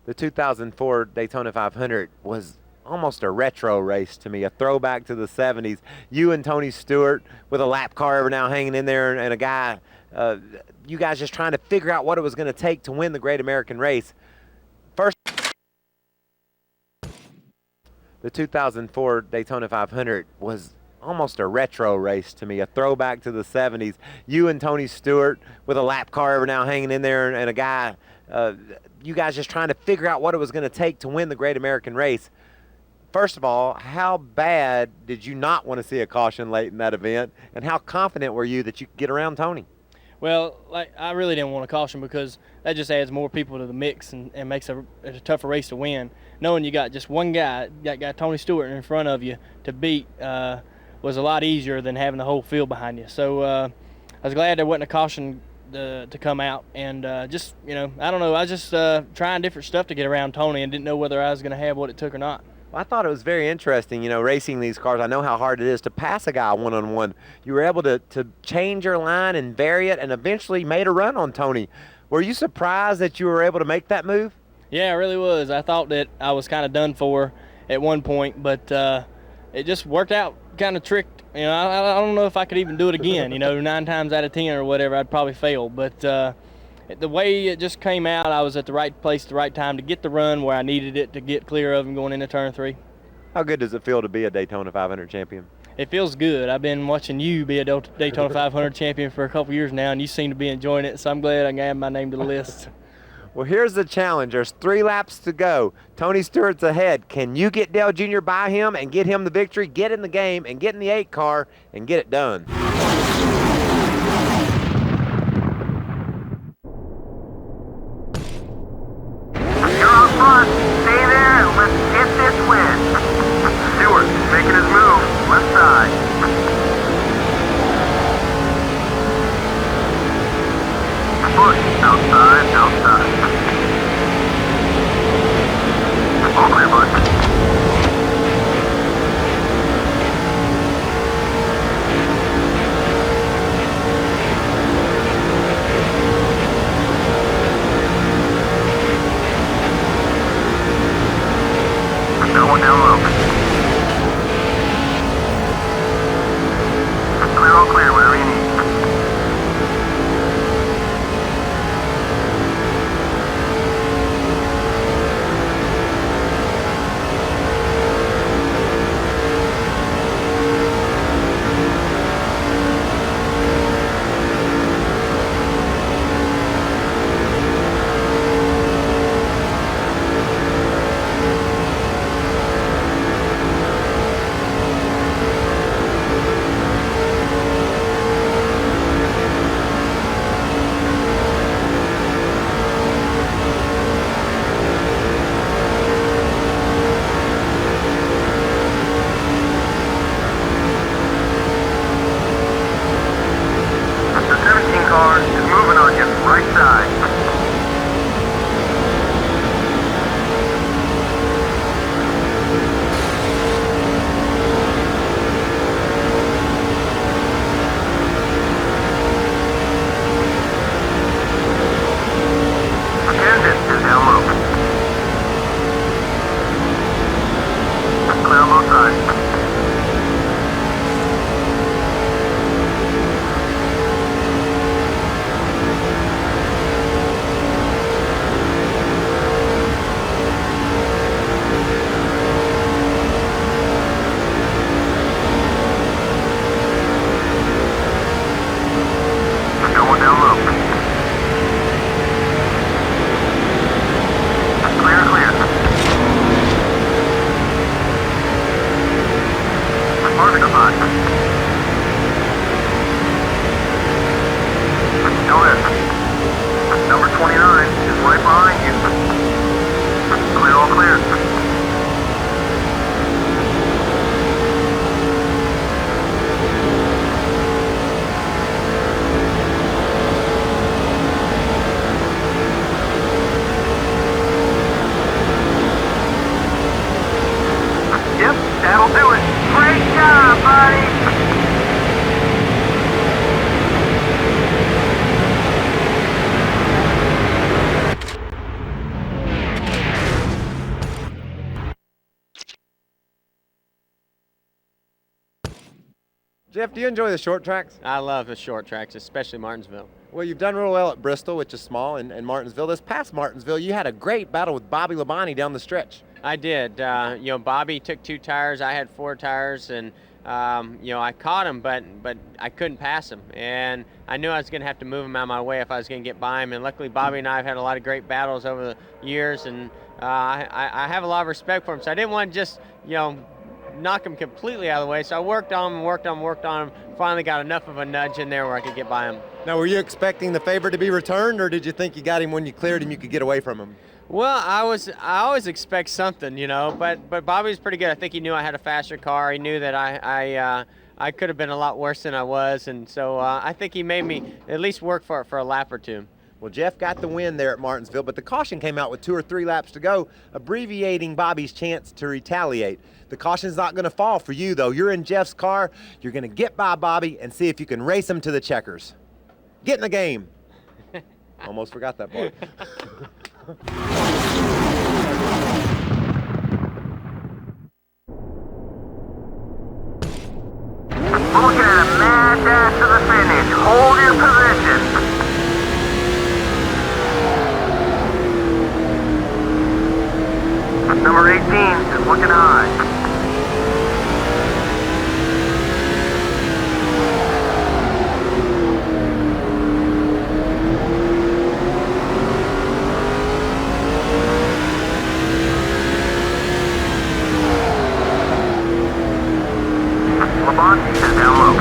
The 2004 Daytona 500 was almost a retro race to me, a throwback to the 70s. You and Tony Stewart with a lap car every now hanging in there, and a guy, you guys just trying to figure out what it was going to take to win the Great American Race. First, the 2004 Daytona 500 was almost a retro race to me, a throwback to the 70s. You and Tony Stewart with a lap car every now hanging in there, and a guy, you guys just trying to figure out what it was going to take to win the Great American Race. First of all, how bad did you not want to see a caution late in that event, and how confident were you that you could get around Tony? Well, I really didn't want a caution because that just adds more people to the mix and makes it a tougher race to win. Knowing you got just one guy, Tony Stewart in front of you to beat was a lot easier than having the whole field behind you. So I was glad there wasn't a caution to come out, and I don't know, I was just trying different stuff to get around Tony and didn't know whether I was going to have what it took or not. Well, I thought it was very interesting, racing these cars. I know how hard it is to pass a guy one-on-one. You were able to change your line and vary it and eventually made a run on Tony. Were you surprised that you were able to make that move? Yeah, I really was. I thought that I was kind of done for at one point, but it just worked out kind of tricked. I don't know if I could even do it again. 9 times out of 10 or whatever, I'd probably fail. But the way it just came out, I was at the right place at the right time to get the run where I needed it to get clear of him going into turn 3. How good does it feel to be a Daytona 500 champion? It feels good. I've been watching you be a Daytona 500 champion for a couple years now, and you seem to be enjoying it, so I'm glad I can add my name to the list. Well, here's the challenge. There's 3 laps to go. Tony Stewart's ahead. Can you get Dale Jr. by him and get him the victory, get in the game, and get in the 8 car and get it done? You're on front. Stay there and let's get this win. Stewart making his move. Left side. Push. Outside. All clear, bud. Going down low. All clear, whatever you need. Jeff, do you enjoy the short tracks? I love the short tracks, especially Martinsville. Well, you've done real well at Bristol, which is small, and Martinsville. This past Martinsville, you had a great battle with Bobby Labonte down the stretch. I did. Bobby took 2 tires. I had 4 tires, and I caught him, but I couldn't pass him, and I knew I was going to have to move him out of my way if I was going to get by him. And luckily, Bobby and I have had a lot of great battles over the years, and I have a lot of respect for him. So I didn't want to just knock him completely out of the way. So I worked on him. Finally got enough of a nudge in there where I could get by him. Now, were you expecting the favor to be returned, or did you think you got him when you cleared him, you could get away from him? Well, I always expect something, but Bobby was pretty good. I think he knew I had a faster car. He knew that I could have been a lot worse than I was, and so I think he made me at least work for a lap or 2. Well, Jeff got the win there at Martinsville, but the caution came out with 2 or 3 laps to go, abbreviating Bobby's chance to retaliate. The caution's not going to fall for you, though. You're in Jeff's car. You're going to get by Bobby and see if you can race him to the checkers. Get in the game. Almost forgot that part. Looking at a mad dash to the finish. Hold your position. Number 18 is looking high. Labonte is down low.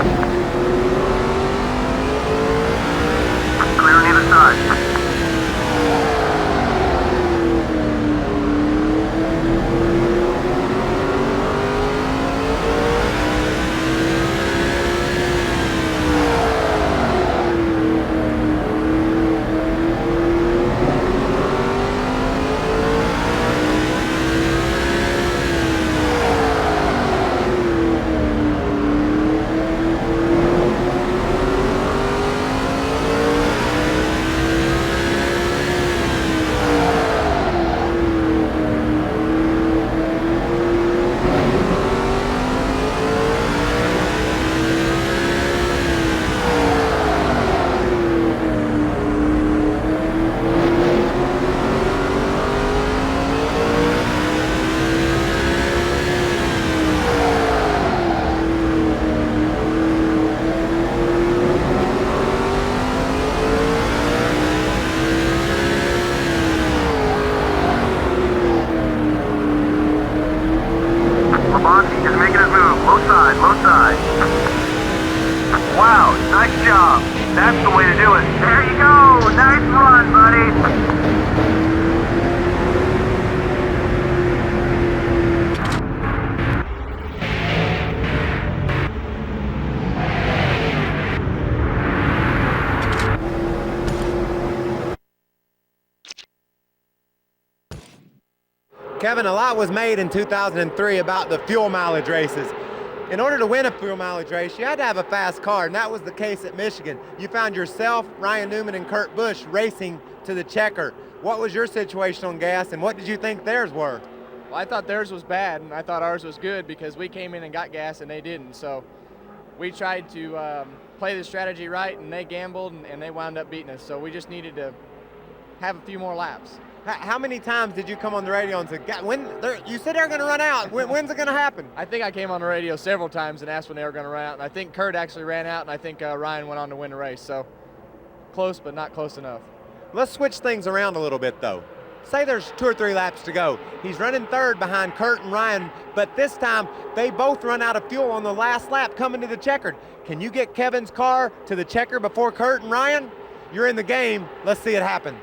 Clear on either side. Wow, nice job. That's the way to do it. There you go. Nice run, buddy. Kevin, a lot was made in 2003 about the fuel mileage races. In order to win a fuel mileage race, you had to have a fast car, and that was the case at Michigan. You found yourself, Ryan Newman, and Kurt Busch racing to the checker. What was your situation on gas, and what did you think theirs were? Well, I thought theirs was bad, and I thought ours was good because we came in and got gas, and they didn't. So we tried to play the strategy right, and they gambled, and they wound up beating us. So we just needed to have a few more laps. How many times did you come on the radio and say, you said they're going to run out. When's it going to happen? I think I came on the radio several times and asked when they were going to run out. And I think Kurt actually ran out, and I think Ryan went on to win the race. So close, but not close enough. Let's switch things around a little bit, though. Say there's 2 or 3 laps to go. He's running third behind Kurt and Ryan, but this time they both run out of fuel on the last lap coming to the checkered. Can you get Kevin's car to the checker before Kurt and Ryan? You're in the game. Let's see it happen.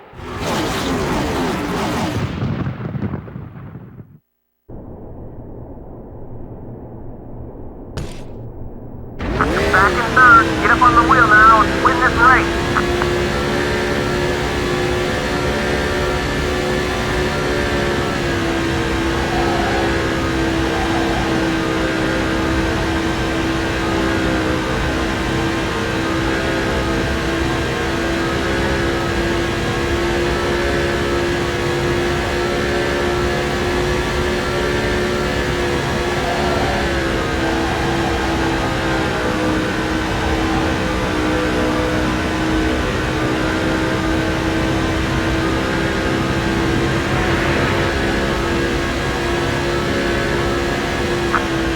Back in third. Get up on the wheel now and win this race.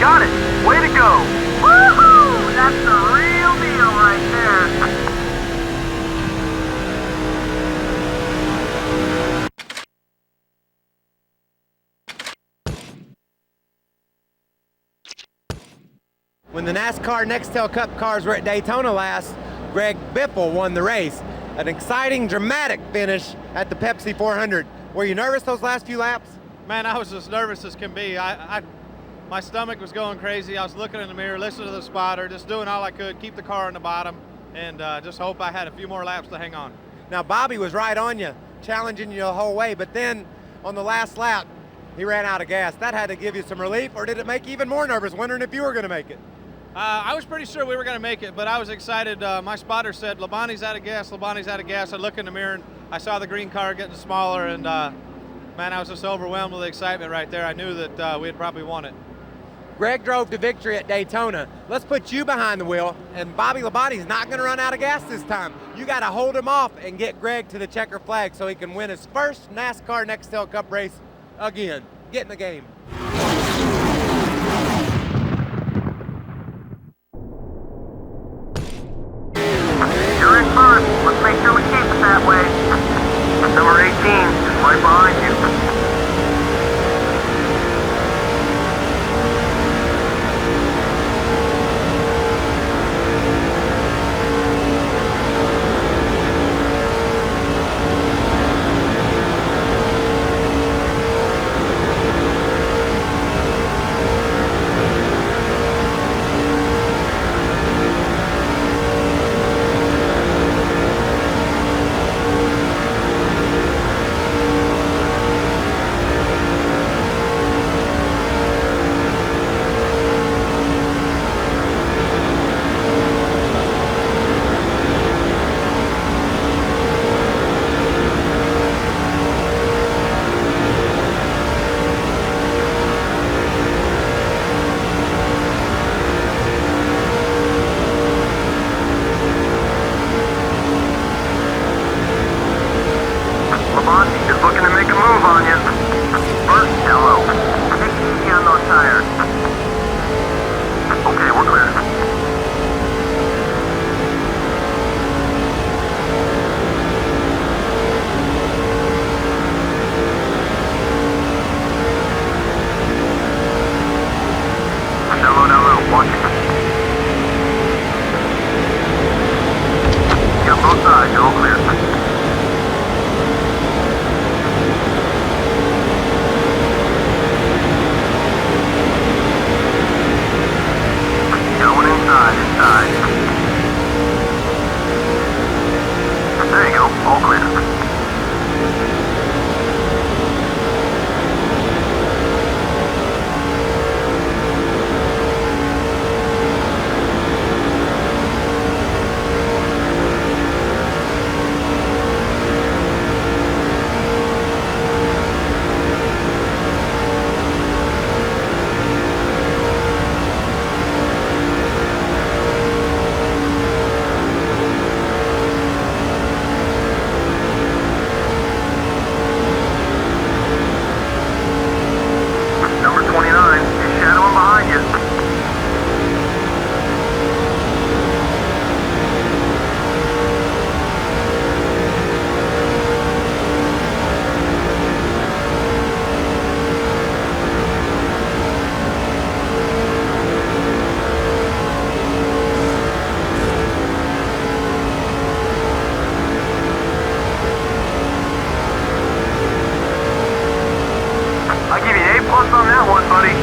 Got it! Way to go! Woohoo! That's the real deal right there. When the NASCAR Nextel Cup cars were at Daytona last, Greg Biffle won the race. An exciting, dramatic finish at the Pepsi 400. Were you nervous those last few laps? Man, I was as nervous as can be. My stomach was going crazy. I was looking in the mirror, listening to the spotter, just doing all I could, keep the car on the bottom, and just hope I had a few more laps to hang on. Now, Bobby was right on you, challenging you the whole way, but then on the last lap, he ran out of gas. That had to give you some relief, or did it make you even more nervous, wondering if you were going to make it? I was pretty sure we were going to make it, but I was excited. My spotter said, Labonte's out of gas, Labonte's out of gas. I looked in the mirror, and I saw the green car getting smaller, and man, I was just overwhelmed with excitement right there. I knew that we had probably won it. Greg drove to victory at Daytona. Let's put you behind the wheel, and Bobby Labonte's not going to run out of gas this time. You got to hold him off and get Greg to the checker flag so he can win his first NASCAR Nextel Cup race again. Get in the game. You're in first. Let's make sure we keep it that way. Number 18 is right behind you.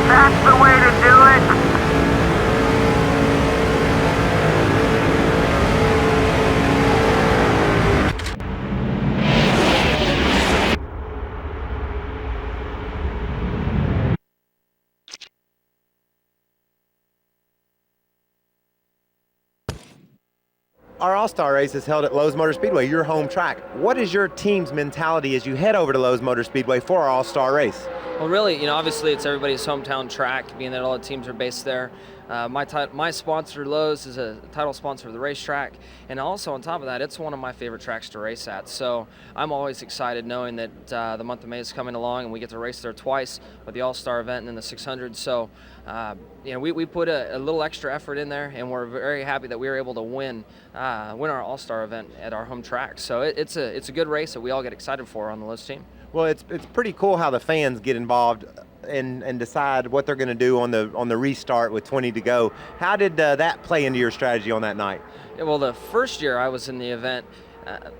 That's the way to do it. Our All-Star race is held at Lowe's Motor Speedway, your home track. What is your team's mentality as you head over to Lowe's Motor Speedway for our All-Star race? Well, really, obviously it's everybody's hometown track, being that all the teams are based there. My sponsor, Lowe's, is a title sponsor of the racetrack, and also on top of that, it's one of my favorite tracks to race at. So I'm always excited knowing that the month of May is coming along, and we get to race there twice with the All-Star event and then the 600. So We put a little extra effort in there, and we're very happy that we were able to win our All-Star event at our home track. So it's a good race that we all get excited for on the Lowe's team. Well, it's pretty cool how the fans get involved and decide what they're going to do on the restart with 20 to go. How did that play into your strategy on that night? Yeah, well, the first year I was in the event,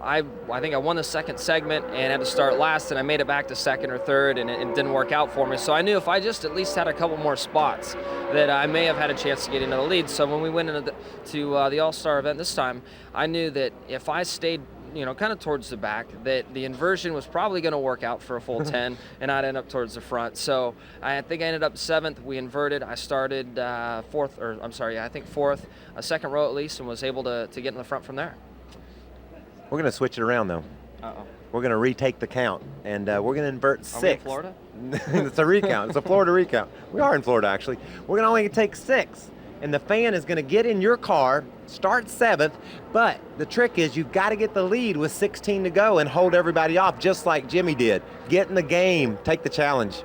I think I won the second segment and had to start last, and I made it back to second or third, and it didn't work out for me. So I knew if I just at least had a couple more spots that I may have had a chance to get into the lead. So when we went into the All-Star event this time, I knew that if I stayed kind of towards the back, that the inversion was probably going to work out for a full 10, and I'd end up towards the front. So I think I ended up 7th. We inverted. I started 4th, a second row at least, and was able to get in the front from there. We're going to switch it around, though. Uh-oh. We're going to retake the count, and we're going to invert 6. Are we in Florida? It's a recount. It's a Florida recount. We are in Florida, actually. We're going to only take 6, and the fan is going to get in your car, start 7th, but the trick is you've got to get the lead with 16 to go and hold everybody off just like Jimmy did. Get in the game. Take the challenge.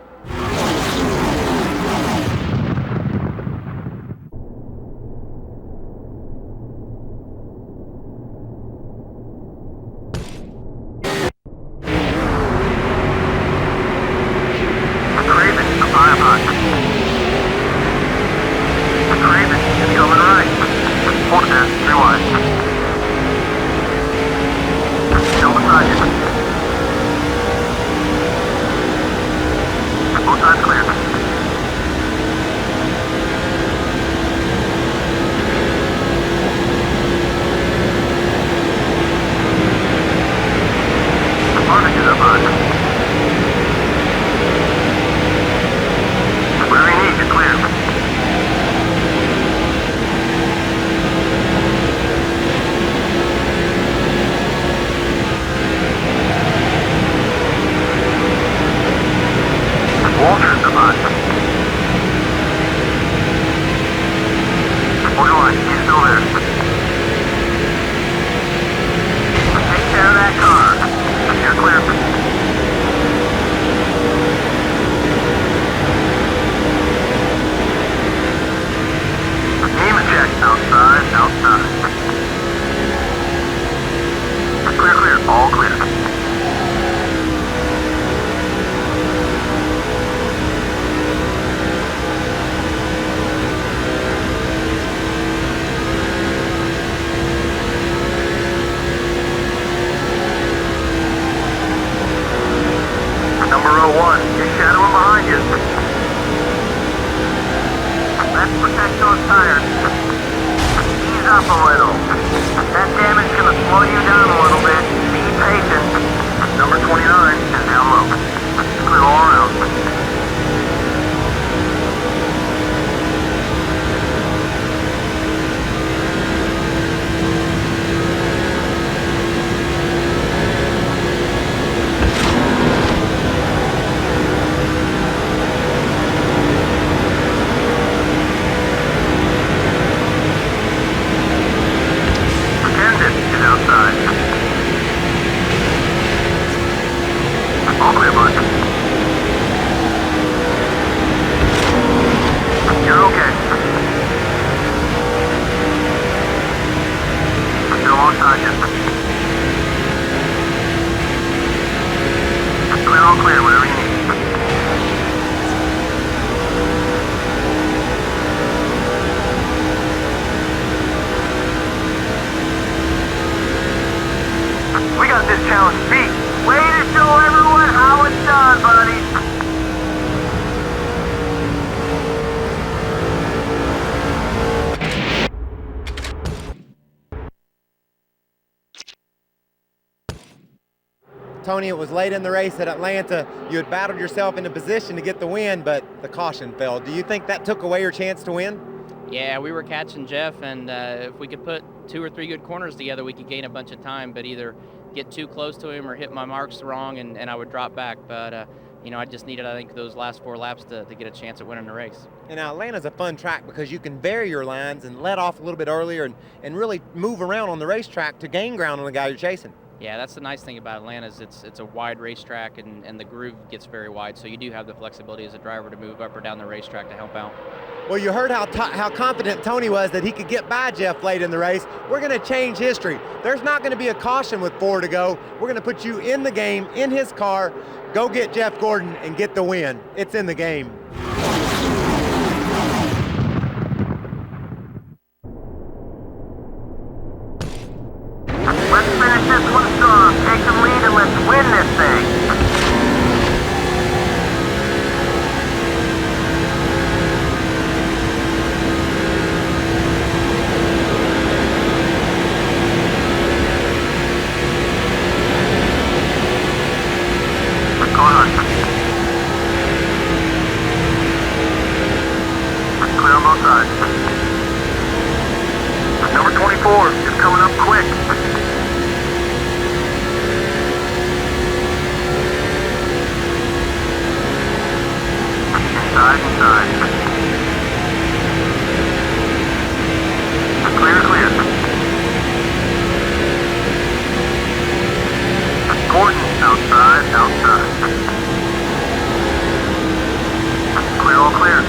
Tony, it was late in the race at Atlanta. You had battled yourself into position to get the win, but the caution fell. Do you think that took away your chance to win? Yeah, we were catching Jeff, and if we could put 2 or 3 good corners together, we could gain a bunch of time, but either get too close to him or hit my marks wrong, and I would drop back. But, I just needed, I think, those last 4 laps to get a chance at winning the race. And now Atlanta's a fun track because you can vary your lines and let off a little bit earlier and really move around on the racetrack to gain ground on the guy you're chasing. Yeah, that's the nice thing about Atlanta is it's a wide racetrack, and the groove gets very wide, so you do have the flexibility as a driver to move up or down the racetrack to help out. Well, you heard how confident Tony was that he could get by Jeff late in the race. We're going to change history. There's not going to be a caution with 4 to go. We're going to put you in the game, in his car. Go get Jeff Gordon and get the win. It's in the game. Let's finish this one strong. Take the lead and let's win this thing. Clear on both sides. Number 24 is coming up quick. Inside. Clear. Gordon, outside. Clear, all clear.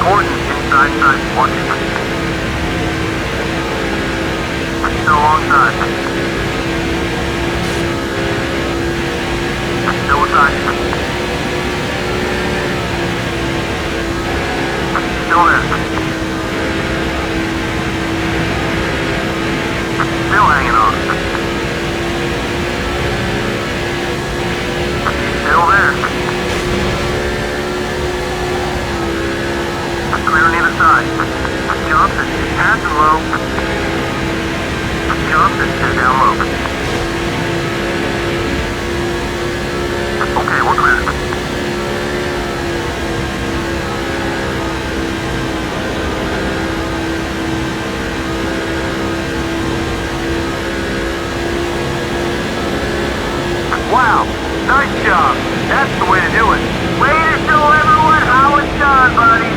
Gordon, inside, watching. Still alongside. Still aside. Still there. Still hanging on. Still there. Clear on either side. Johnson is passing low. Johnson is down low. Okay, we're clear. Wow, nice job. That's the way to do it. Way to show everyone how it's done, buddy.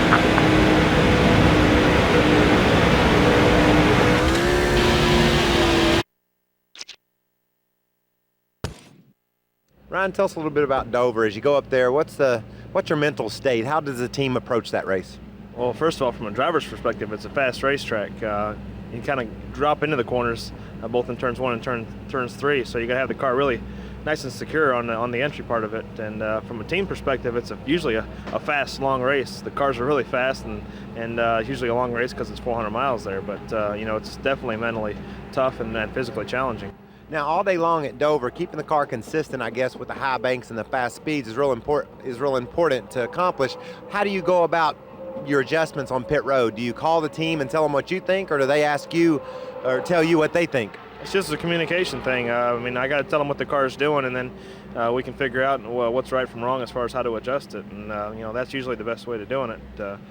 Ryan, tell us a little bit about Dover. As you go up there, what's your mental state? How does the team approach that race? Well, first of all, from a driver's perspective, it's a fast racetrack. You kind of drop into the corners, both in turns 1 and turns 3, so you got to have the car really nice and secure on the entry part of it. And from a team perspective, it's usually a fast, long race. The cars are really fast, and it's usually a long race because it's 400 miles there. But it's definitely mentally tough and physically challenging. Now, all day long at Dover, keeping the car consistent, I guess, with the high banks and the fast speeds is real important to accomplish. How do you go about your adjustments on pit road? Do you call the team and tell them what you think, or do they ask you or tell you what they think? It's just a communication thing. I got to tell them what the car is doing, and then we can figure out what's right from wrong as far as how to adjust it. And that's usually the best way to doing it.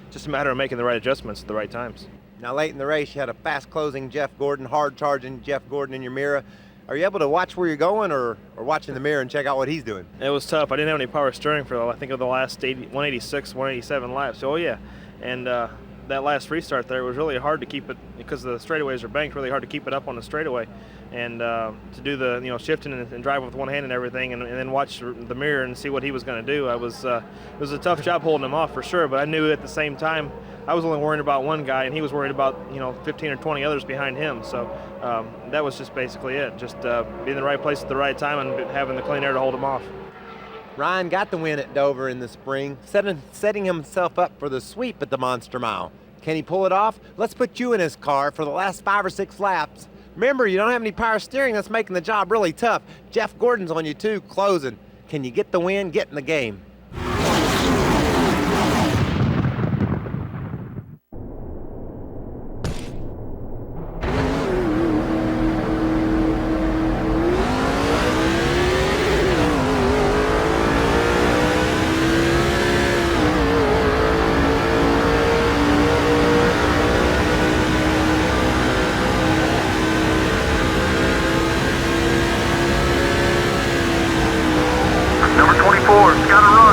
Just a matter of making the right adjustments at the right times. Now, late in the race, you had a fast-closing Jeff Gordon, hard-charging Jeff Gordon in your mirror. Are you able to watch where you're going, or watch in the mirror and check out what he's doing? It was tough. I didn't have any power steering for, I think, of the last 186, 187 laps. So, yeah. And that last restart there, it was really hard to keep it, because the straightaways are banked, really hard to keep it up on the straightaway. And to do the shifting and driving with one hand and everything, and then watch the mirror and see what he was going to do. It was a tough job holding him off for sure, but I knew at the same time I was only worried about one guy, and he was worried about 15 or 20 others behind him. So that was just basically it, just being in the right place at the right time and having the clean air to hold him off. Ryan got the win at Dover in the spring, setting himself up for the sweep at the Monster Mile. Can he pull it off? Let's put you in his car for the last 5 or 6 laps. Remember, you don't have any power steering. That's making the job really tough. Jeff Gordon's on you too, closing. Can you get the win? Get in the game. Number 24, got to run.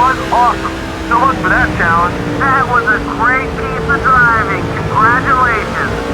was awesome. So much for that challenge. That was a great piece of driving. Congratulations.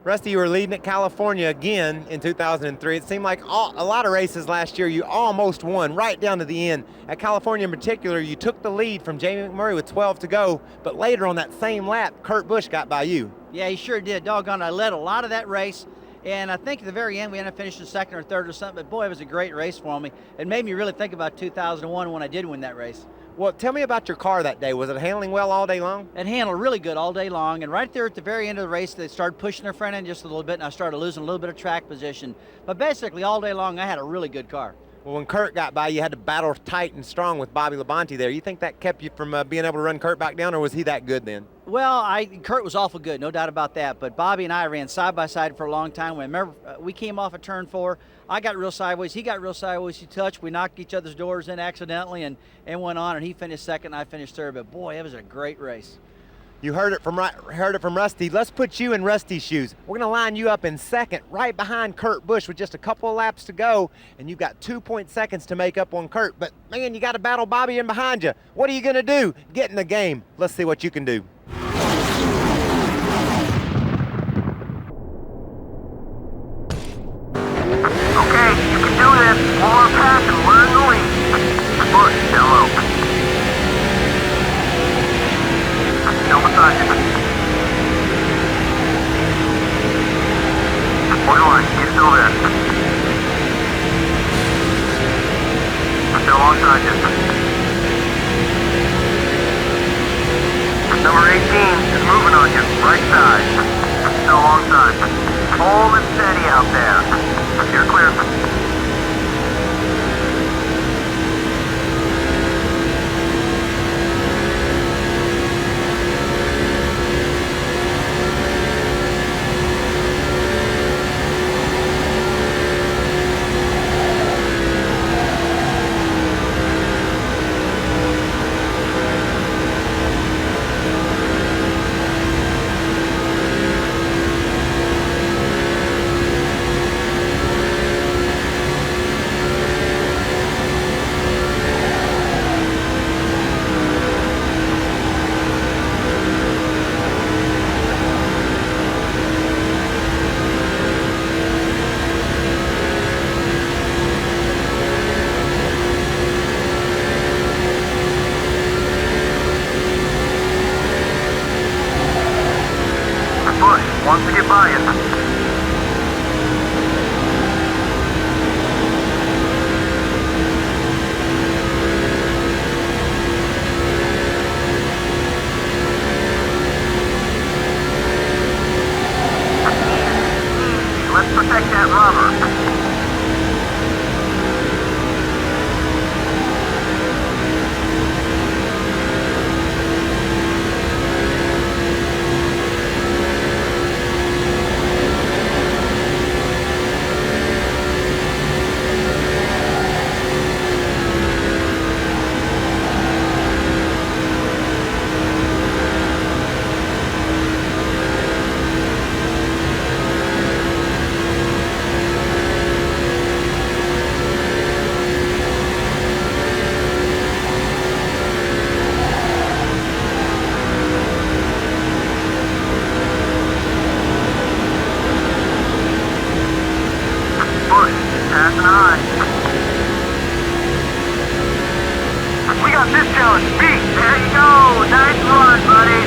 Rusty, you were leading at California again in 2003. It seemed like a lot of races last year you almost won right down to the end. At California in particular, you took the lead from Jamie McMurray with 12 to go, but later on that same lap, Kurt Busch got by you. Yeah, he sure did. Doggone, I led a lot of that race, and I think at the very end we ended up finishing second or third or something, but boy, it was a great race for me. It made me really think about 2001 when I did win that race. Well, tell me about your car that day. Was it handling well all day long? It handled really good all day long, and right there at the very end of the race, they started pushing their front end just a little bit, and I started losing a little bit of track position. But basically, all day long, I had a really good car. Well, when Kurt got by, you had to battle tight and strong with Bobby Labonte there. You think that kept you from being able to run Kurt back down, or was he that good then? Well, Kurt was awful good, no doubt about that. But Bobby and I ran side by side for a long time. Remember, we came off of turn 4. I got real sideways. He got real sideways. He touched. We knocked each other's doors in accidentally and went on. And he finished second. And I finished third. But boy, it was a great race. You heard it from Rusty. Let's put you in Rusty's shoes. We're going to line you up in second, right behind Kurt Busch with just a couple of laps to go, and you've got 2 seconds to make up on Kurt. But man, you got to battle Bobby in behind you. What are you going to do? Get in the game. Let's see what you can do. Okay, you can do this. One more pass and we're in the lead. Busch, hello. Still beside you. Borderline, he's still there. Still alongside you. Number 18 is moving on you, right side. Still alongside. Hold it steady out there. You're clear. Wants to get by you. Let's protect that rubber. We got this challenge. Peat, there you go. Nice run, buddy.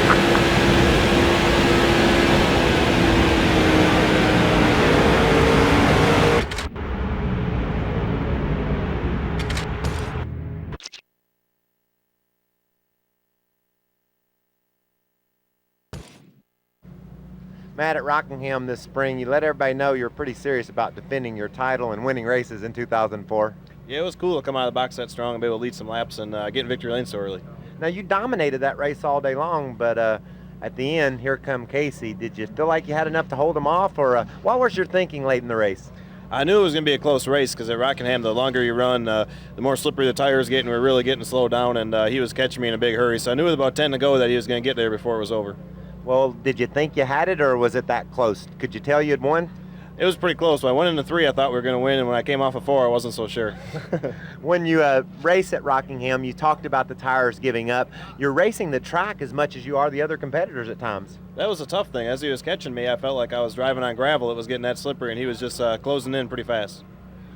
Matt, at Rockingham this spring, you let everybody know you're pretty serious about defending your title and winning races in 2004. Yeah, it was cool to come out of the box that strong and be able to lead some laps and get in victory lane so early. Now, you dominated that race all day long, but at the end, here come Casey. Did you feel like you had enough to hold him off, or what was your thinking late in the race? I knew it was going to be a close race because at Rockingham, the longer you run, the more slippery the tires get, and we're really getting slowed down, and he was catching me in a big hurry. So I knew with about 10 to go that he was going to get there before it was over. Well, did you think you had it, or was it that close? Could you tell you had won? It was pretty close. When I went into 3, I thought we were going to win, and when I came off of 4, I wasn't so sure. When you race at Rockingham, you talked about the tires giving up. You're racing the track as much as you are the other competitors at times. That was a tough thing. As he was catching me, I felt like I was driving on gravel. It was getting that slippery, and he was just closing in pretty fast.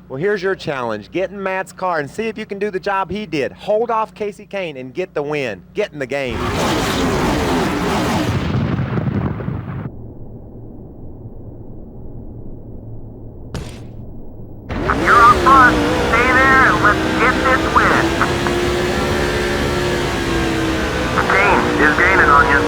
Well, here's your challenge. Get in Matt's car and see if you can do the job he did. Hold off Casey Kane and get the win. Get in the game. You're on front. Stay there and let's get this win. Kane is gaining on you.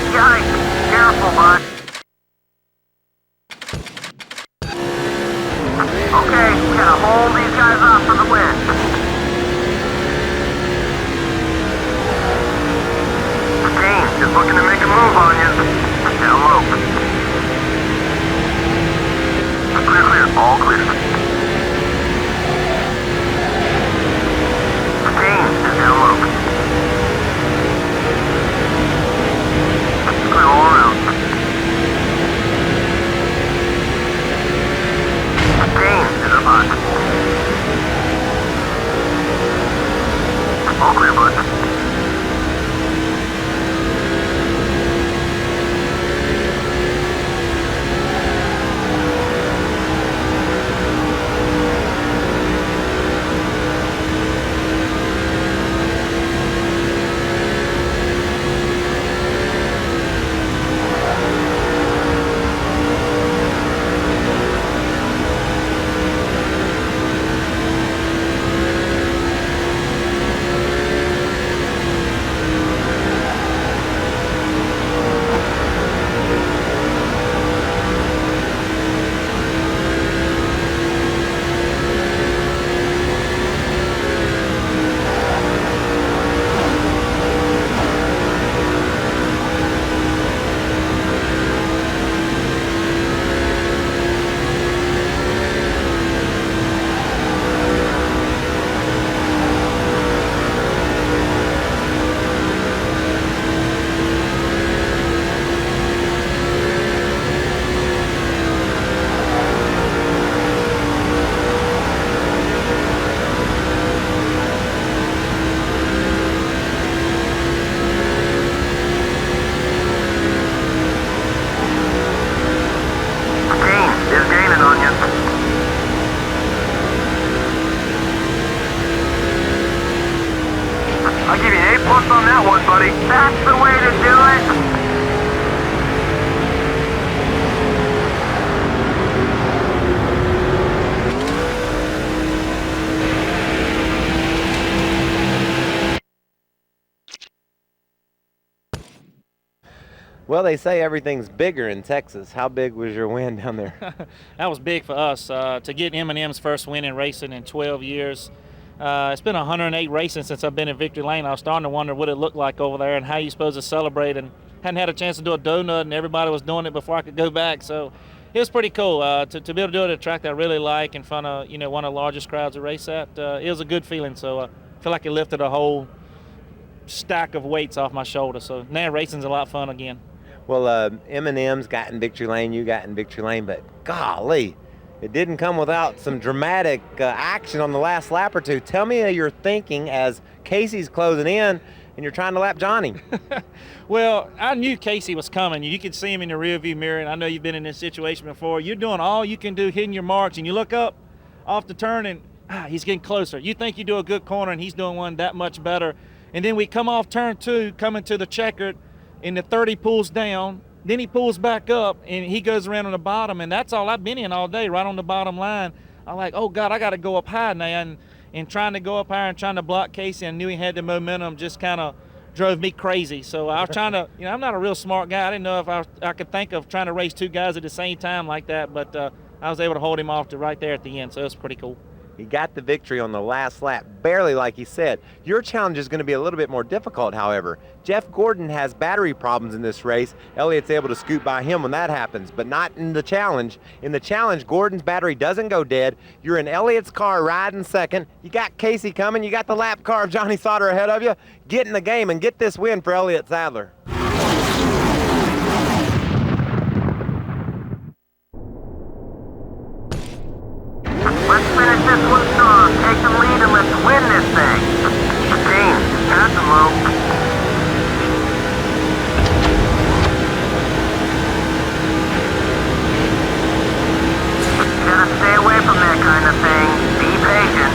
Yikes! Careful, bud. Okay, we gotta hold these guys off for the win. Kane is looking to make a move on you. Down low. Clear, clear. All clear. Kane is down low. Clear all around. Kane is up high. All clear, bud. on that one, buddy. That's the way to do it. Well, they say everything's bigger in Texas. How big was your win down there? That was big for us to get M&M's first win in racing in 12 years. It's been 108 racing since I've been in Victory Lane. I was starting to wonder what it looked like over there and how you're supposed to celebrate, and hadn't had a chance to do a donut, and everybody was doing it before I could go back. So it was pretty cool to be able to do it at a track that I really like in front of one of the largest crowds to race at. It was a good feeling. So I feel like it lifted a whole stack of weights off my shoulder. So now racing's a lot of fun again. Well, M&M's got in Victory Lane, you got in Victory Lane, but golly, it didn't come without some dramatic action on the last lap or two. Tell me your thinking as Casey's closing in and you're trying to lap Johnny. Well, I knew Casey was coming. You could see him in the rearview mirror, and I know you've been in this situation before. You're doing all you can do, hitting your marks, and you look up off the turn, and he's getting closer. You think you do a good corner, and he's doing one that much better. And then we come off turn 2, coming to the checkered, and the 30 pulls down, then he pulls back up, and he goes around on the bottom, and that's all I've been in all day, right on the bottom line. I'm like, oh, God, I got to go up high now, and trying to go up higher and trying to block Casey, and knew he had the momentum, just kind of drove me crazy. So I was trying to, I'm not a real smart guy. I didn't know if I could think of trying to race two guys at the same time like that, but I was able to hold him off to right there at the end, so it was pretty cool. He got the victory on the last lap, barely, like he said. Your challenge is going to be a little bit more difficult, however. Jeff Gordon has battery problems in this race. Elliott's able to scoot by him when that happens, but not in the challenge. In the challenge, Gordon's battery doesn't go dead. You're in Elliott's car riding second. You got Casey coming. You got the lap car of Johnny Sauter ahead of you. Get in the game and get this win for Elliott Sadler. Let's finish this one strong, take the lead, and let's win this thing. James, pass him low. Gotta stay away from that kind of thing. Be patient.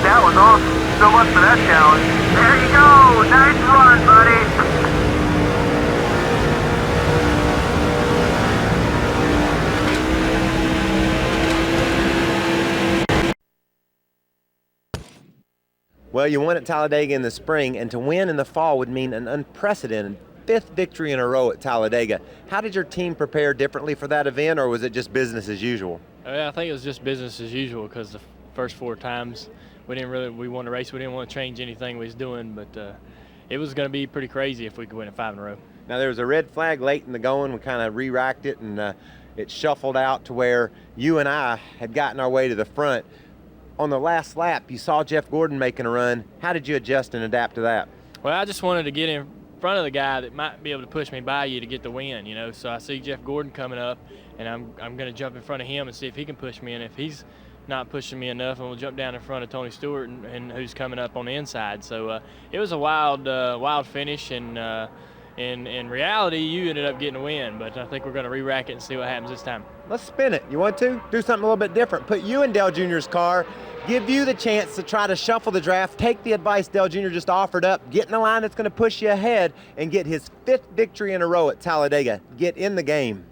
That was awesome. So much for that challenge. There you go. Nice run, buddy. Well, you won at Talladega in the spring, and to win in the fall would mean an unprecedented 5th victory in a row at Talladega. How did your team prepare differently for that event, or was it just business as usual? Yeah, I think it was just business as usual because the first 4 times we won the race. We didn't want to change anything we was doing, but it was going to be pretty crazy if we could win it 5 in a row. Now, there was a red flag late in the going. We kind of re-racked it, and it shuffled out to where you and I had gotten our way to the front. On the last lap, you saw Jeff Gordon making a run. How did you adjust and adapt to that? Well, I just wanted to get in front of the guy that might be able to push me by you to get the win, you know. So I see Jeff Gordon coming up, and I'm going to jump in front of him and see if he can push me. And if he's not pushing me enough, and we'll jump down in front of Tony Stewart and who's coming up on the inside. So it was a wild finish, and in reality, you ended up getting a win. But I think we're going to re-rack it and see what happens this time. Let's spin it. You want to? Do something a little bit different. Put you in Dale Jr.'s car. Give you the chance to try to shuffle the draft. Take the advice Dale Jr. just offered up. Get in the line that's going to push you ahead and get his 5th victory in a row at Talladega. Get in the game.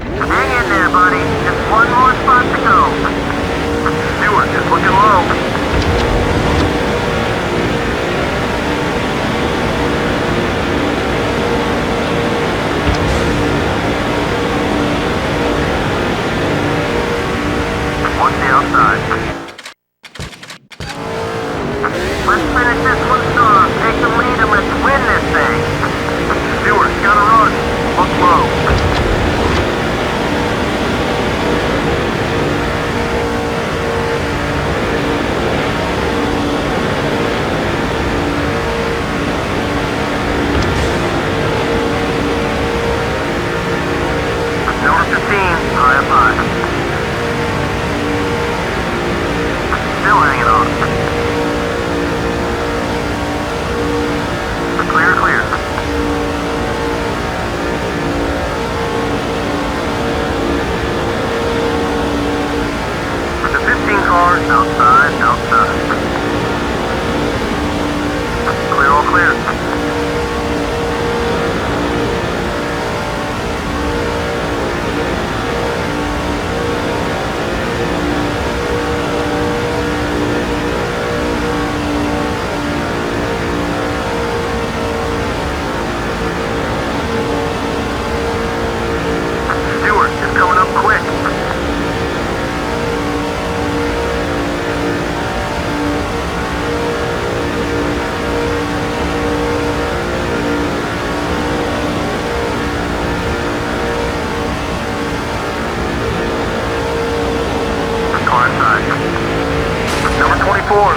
Hang in there, buddy. Just one more spot to go. Stewart just looking low.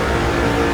Bye.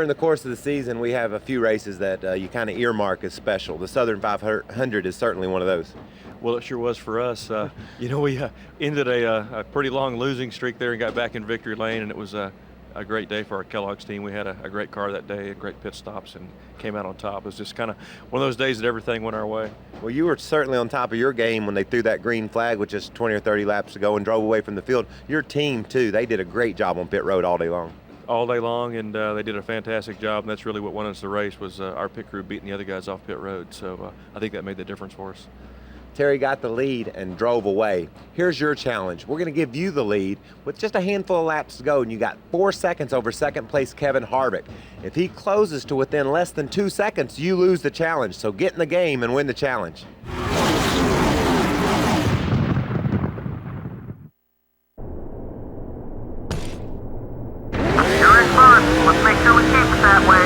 during the course of the season, we have a few races that you kind of earmark as special. The Southern 500 is certainly one of those. Well, it sure was for us. We ended a pretty long losing streak there and got back in victory lane, and it was a great day for our Kellogg's team. We had a great car that day, great pit stops, and came out on top. It was just kind of one of those days that everything went our way. Well, you were certainly on top of your game when they threw that green flag with just 20 or 30 laps to go and drove away from the field. Your team, too, they did a great job on pit road all day long. All day long, and they did a fantastic job, and that's really what won us the race was our pit crew beating the other guys off pit road. So I think that made the difference for us. Terry got the lead and drove away. Here's your challenge. We're going to give you the lead with just a handful of laps to go, and you got 4 seconds over second place Kevin Harvick. If he closes to within less than 2 seconds, you lose the challenge. So get in the game and win the challenge. You're in front. Let's make sure we keep it that way.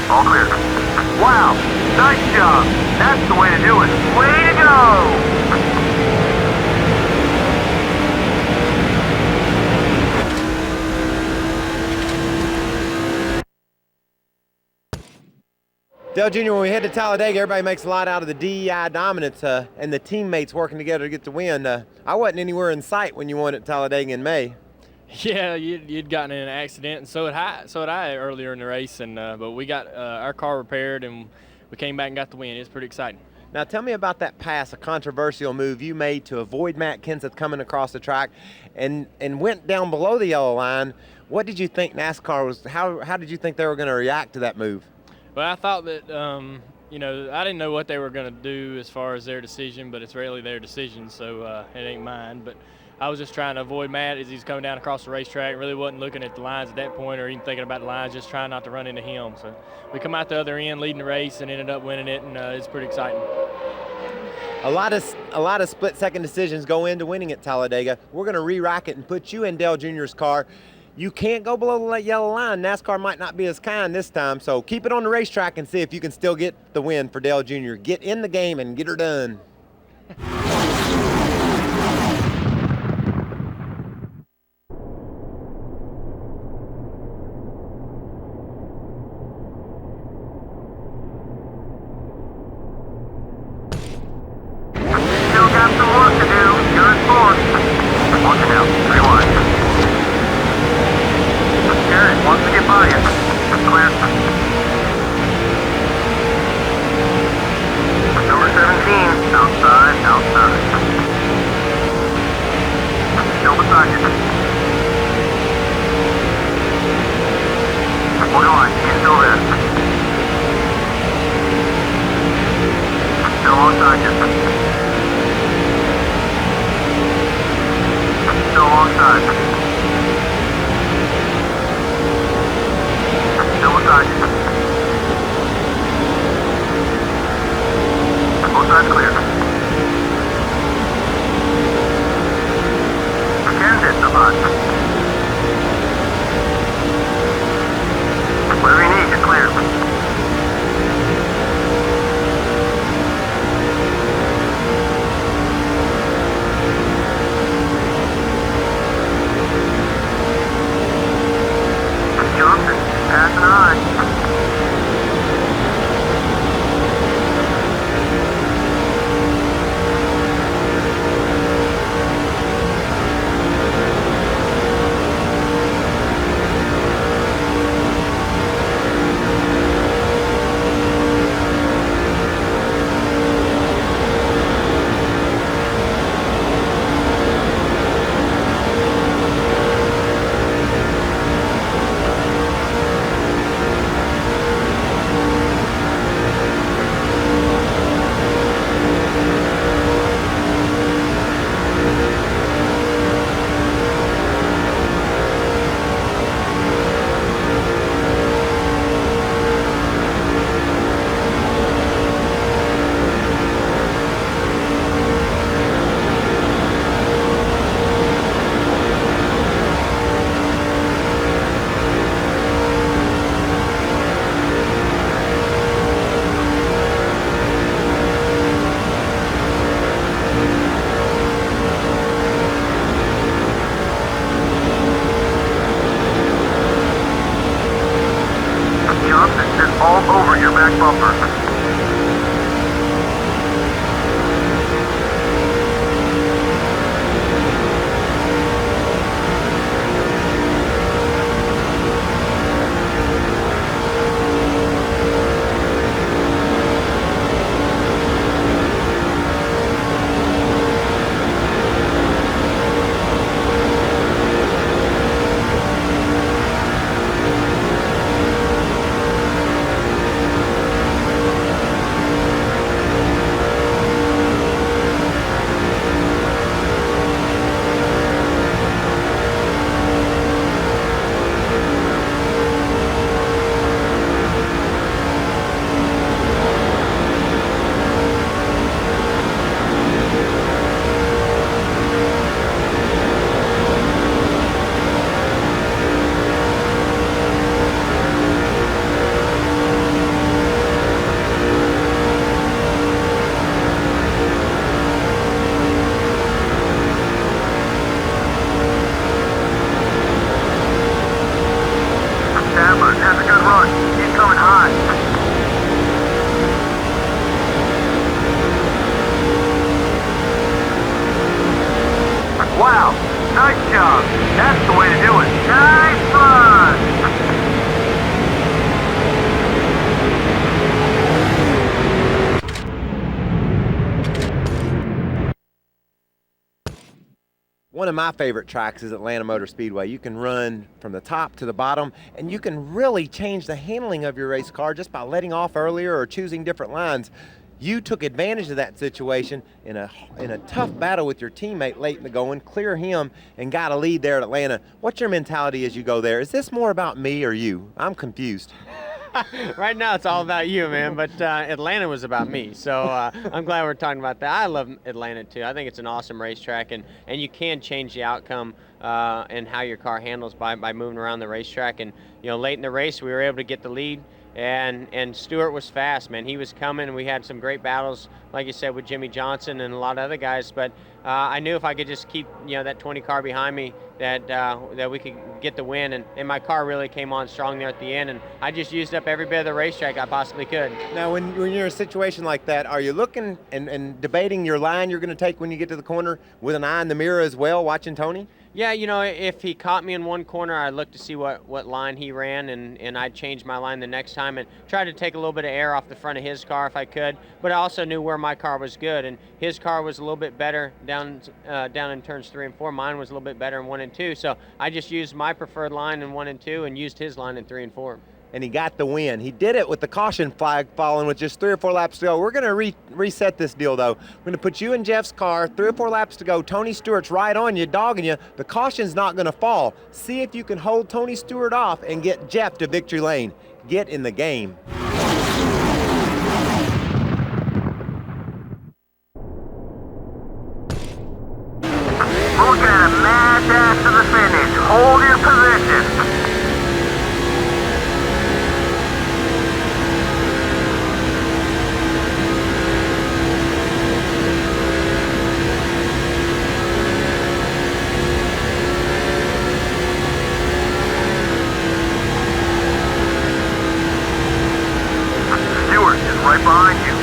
All clear. Wow, nice job. That's the way to do it. Way to go! Dale Jr., when we head to Talladega, everybody makes a lot out of the DEI dominance and the teammates working together to get the win. I wasn't anywhere in sight when you won at Talladega in May. Yeah, you'd gotten in an accident, and so had I earlier in the race, and but we got our car repaired, and we came back and got the win. It's pretty exciting. Now tell me about that pass, a controversial move you made to avoid Matt Kenseth coming across the track and went down below the yellow line. What did you think NASCAR was, how did you think they were going to react to that move? Well, I thought that, I didn't know what they were going to do as far as their decision, but it's really their decision, so it ain't mine. But I was just trying to avoid Matt as he's coming down across the racetrack. Really wasn't looking at the lines at that point or even thinking about the lines, just trying not to run into him. So we come out the other end leading the race and ended up winning it, and it's pretty exciting. A lot of split-second decisions go into winning at Talladega. We're going to re-rack it and put you in Dale Jr.'s car. You can't go below the yellow line. NASCAR might not be as kind this time, so keep it on the racetrack and see if you can still get the win for Dale Jr. Get in the game and get her done. Still got some work to do. You're in fourth. Watch it out. 3 wide. Garrett wants to get by you. Clear. Number 17. Outside. Still beside you. Point line. He's still there. Still alongside you. Still alongside. Still beside you. Both sides clear. Ken's it, the bus. Whatever you need, you're clear. Johnson, passing high. All over your back bumper. Has a good run. He's coming high. Wow, nice job. That's the way to do it. Nice run. One of my favorite tracks is Atlanta Motor Speedway. You can run from the top to the bottom, and you can really change the handling of your race car just by letting off earlier or choosing different lines. You took advantage of that situation in a tough battle with your teammate late in the going, clear him, and got a lead there at Atlanta. What's your mentality as you go there? Is this more about me or you? I'm confused. Right now it's all about you, man, but Atlanta was about me, so I'm glad we're talking about that. I love Atlanta too. I think it's an awesome racetrack, and you can change the outcome and how your car handles by moving around the racetrack. And late in the race we were able to get the lead, and Stewart was fast, man. He was coming. We had some great battles, like you said, with Jimmy Johnson and a lot of other guys, but I knew if I could just keep that 20 car behind me that we could get the win, and my car really came on strong there at the end, and I just used up every bit of the racetrack I possibly could. Now, when you're in a situation like that, are you looking and debating your line you're going to take when you get to the corner with an eye in the mirror as well, watching Tony? Yeah, if he caught me in one corner, I'd look to see what line he ran, and I'd change my line the next time and try to take a little bit of air off the front of his car if I could. But I also knew where my car was good, and his car was a little bit better down in turns 3 and 4. Mine was a little bit better in 1 and 2. So I just used my preferred line in 1 and 2 and used his line in 3 and 4. And he got the win. He did it with the caution flag falling with just 3 or 4 laps to go. We're going to reset this deal, though. We're going to put you in Jeff's car, 3 or 4 laps to go. Tony Stewart's right on you, dogging you. The caution's not going to fall. See if you can hold Tony Stewart off and get Jeff to victory lane. Get in the game. Look at a mad dash to the finish. Hold your position. Stewart is right behind you.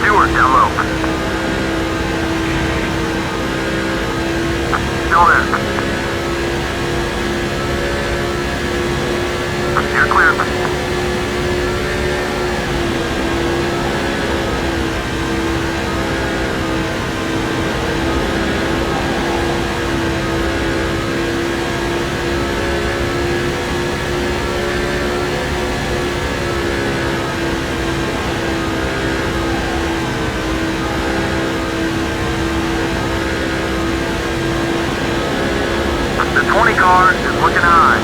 Stewart down low. Still there. You're clear. The 20 car is looking high.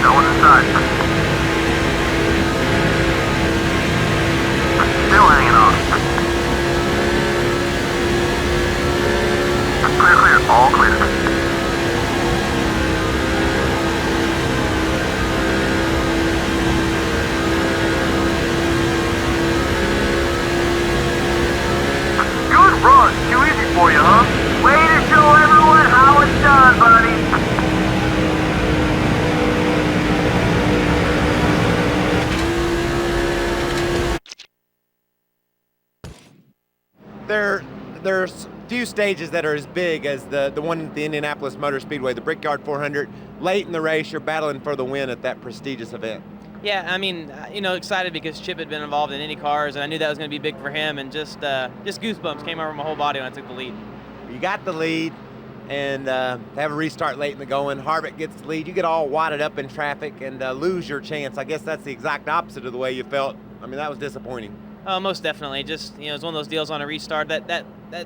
No one inside. Still hanging on. Clear, clear, all clear. Good run, too easy for you, huh? Way to show everyone how it's done, buddy. There's few stages that are as big as the one at the Indianapolis Motor Speedway, the Brickyard 400. Late in the race, you're battling for the win at that prestigious event. Yeah, I mean, excited because Chip had been involved in Indy cars, and I knew that was going to be big for him, and just goosebumps came over my whole body when I took the lead. You got the lead, and to have a restart late in the going, Harvick gets the lead. You get all wadded up in traffic and lose your chance. I guess that's the exact opposite of the way you felt. I mean, that was disappointing. Oh, most definitely. Just, it's one of those deals on a restart that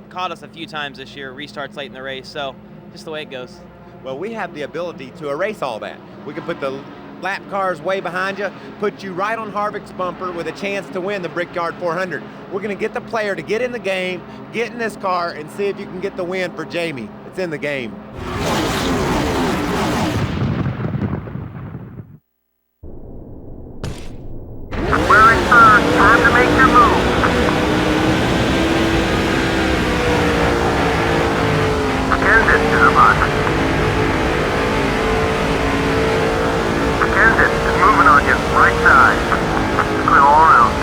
caught us a few times this year, restarts late in the race. So just the way it goes. Well, we have the ability to erase all that. We can put the lap cars way behind you, put you right on Harvick's bumper with a chance to win the Brickyard 400. We're going to get the player to get in the game, get in this car, and see if you can get the win for Jamie. It's in the game. Wearing third, time to make your move. Kenseth is up high. Kenseth is moving on you, right side. Clear all around.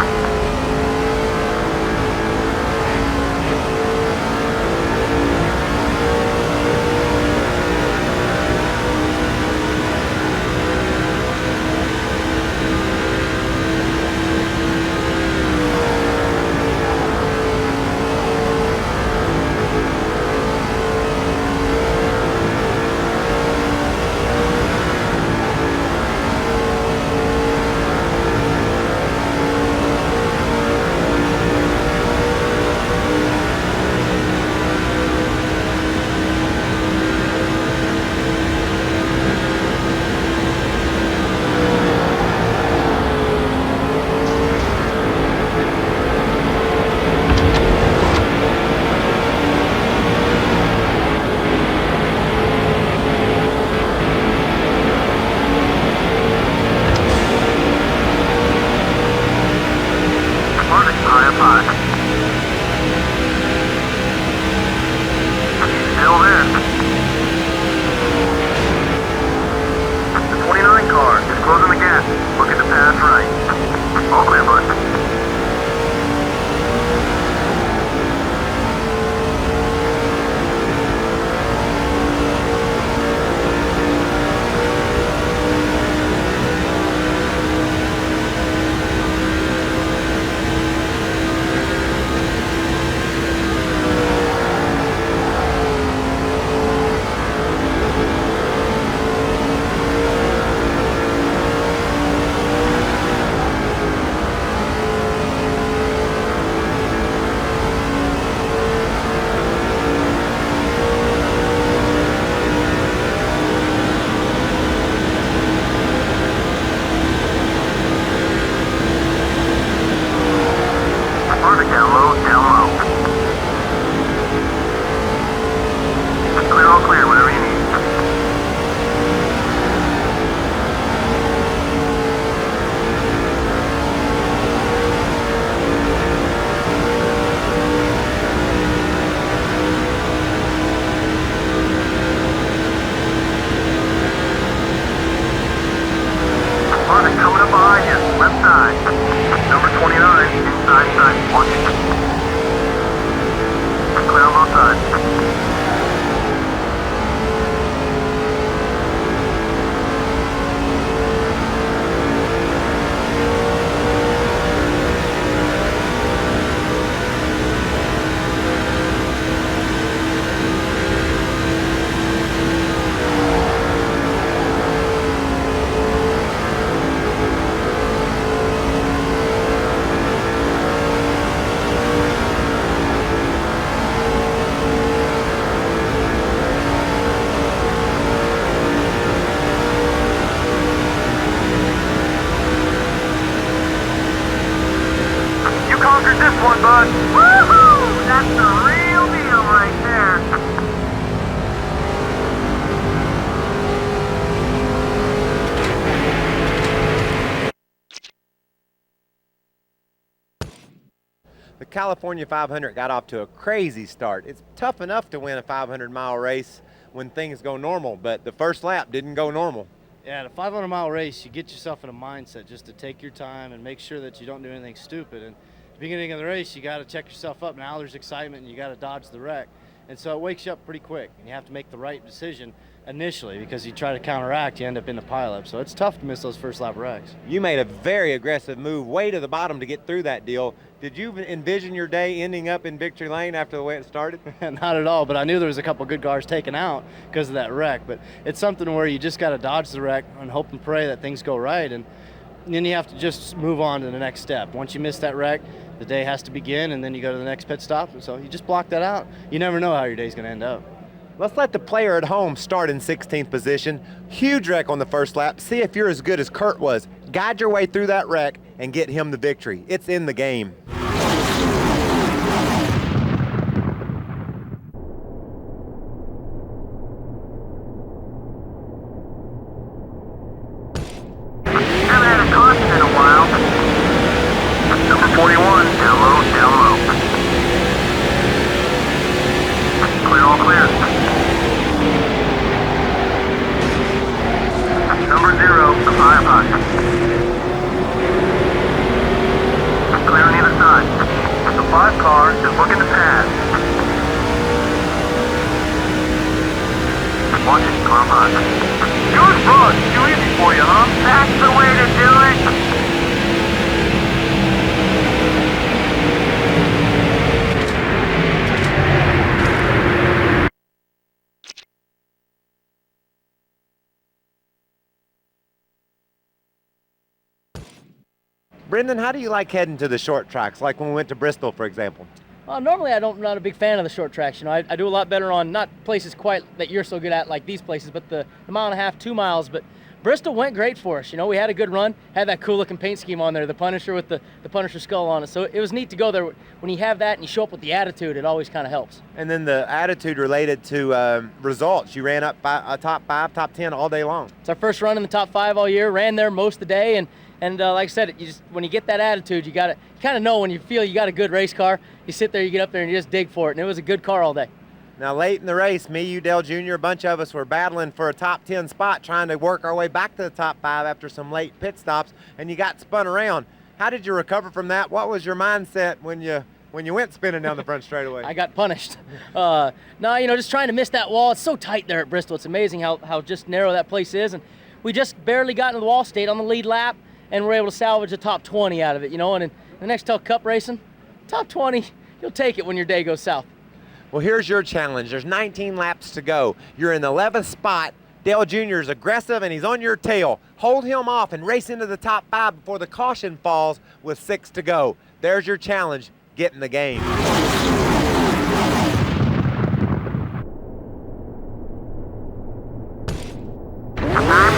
The California 500 got off to a crazy start. It's tough enough to win a 500-mile race when things go normal, but the first lap didn't go normal. Yeah, the 500-mile race, you get yourself in a mindset just to take your time and make sure that you don't do anything stupid. And at the beginning of the race, you got to check yourself up. Now there's excitement, and you got to dodge the wreck. And so it wakes you up pretty quick, and you have to make the right decision initially, because you try to counteract, you end up in the pileup. So it's tough to miss those first lap wrecks. You made a very aggressive move way to the bottom to get through that deal. Did you envision your day ending up in victory lane after the way it started? Not at all, but I knew there was a couple good cars taken out because of that wreck. But it's something where you just got to dodge the wreck and hope and pray that things go right, and then you have to just move on to the next step. Once you miss that wreck, the day has to begin, and then you go to the next pit stop. So you just block that out. You never know how your day's going to end up. Let's let the player at home start in 16th position. Huge wreck on the first lap. See if you're as good as Kurt was. Guide your way through that wreck and get him the victory. It's in the game. Haven't had a caution in a while. Number 41, down low, down low. Clear, all clear. Number 0, high, high. Clear on either side. The 5 car is looking to pass. Watch it, car high. Good run, too easy for you, huh? That's the way to do it. Brendan, how do you like heading to the short tracks, like when we went to Bristol, for example? Normally I'm not a big fan of the short tracks. You know, I do a lot better on not places quite that you're so good at like these places, but the mile and a half, 2 miles. But Bristol went great for us. You know, we had a good run, had that cool looking paint scheme on there, the Punisher with the Punisher skull on it. So it was neat to go there. When you have that and you show up with the attitude, it always kind of helps. And then the attitude related to results. You ran up top 5, top 10 all day long. It's our first run in the top 5 all year. Ran there most of the day, and like I said, when you get that attitude, you kind of know when you feel you got a good race car. You sit there, you get up there, and you just dig for it. And it was a good car all day. Now, late in the race, me, you, Dale Jr., a bunch of us were battling for a top 10 spot, trying to work our way back to the top 5 after some late pit stops, and you got spun around. How did you recover from that? What was your mindset when you went spinning down the front straightaway? I got punished. No, you know, just trying to miss that wall. It's so tight there at Bristol. It's amazing how just narrow that place is. And we just barely got into the wall, stayed on the lead lap, and we're able to salvage a top 20 out of it, you know. And in the Nextel Cup racing, top 20, you'll take it when your day goes south. Well, here's your challenge. There's 19 laps to go. You're in the 11th spot. Dale Jr. is aggressive, and he's on your tail. Hold him off and race into the top 5 before the caution falls with 6 to go. There's your challenge. Get in the game. Time's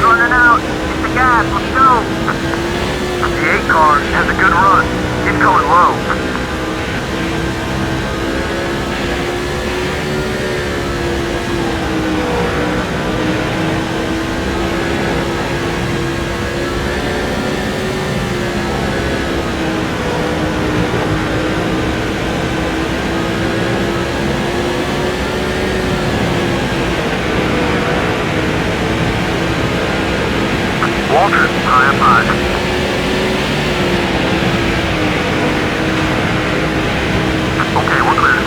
running out. Hit the gas. Let's go. The 8 car has a good run. It's going low. Walker, high and 5. Okay, we're clear.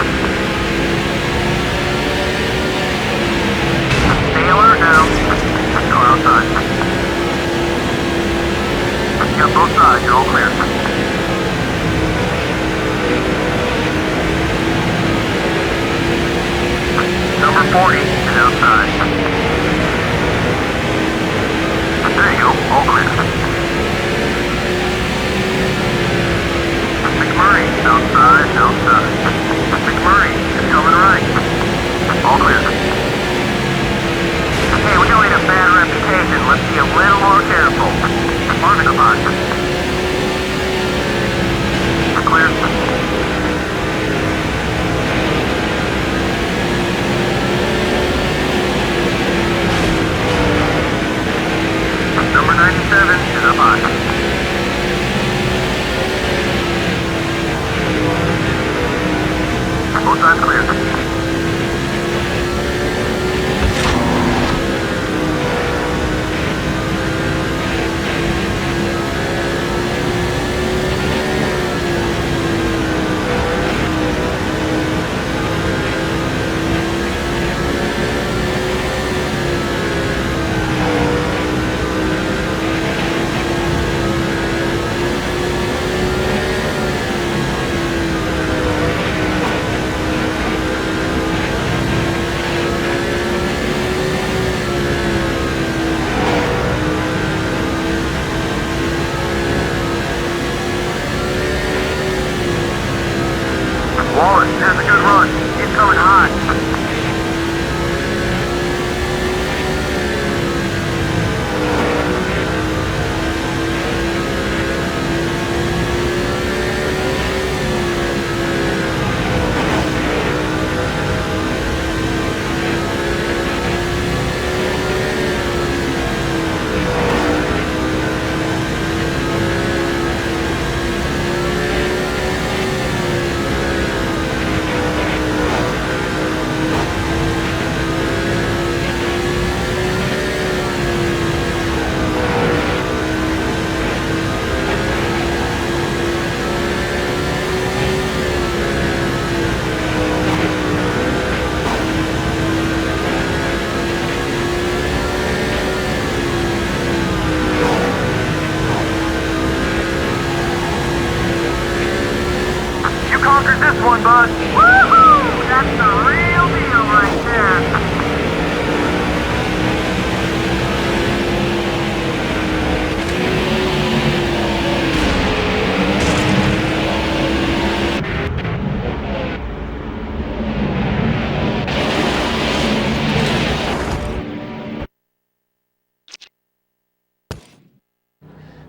Stay alert now. Car outside. You got both sides, you're all clear. Number 40 is outside. There you go, all clear.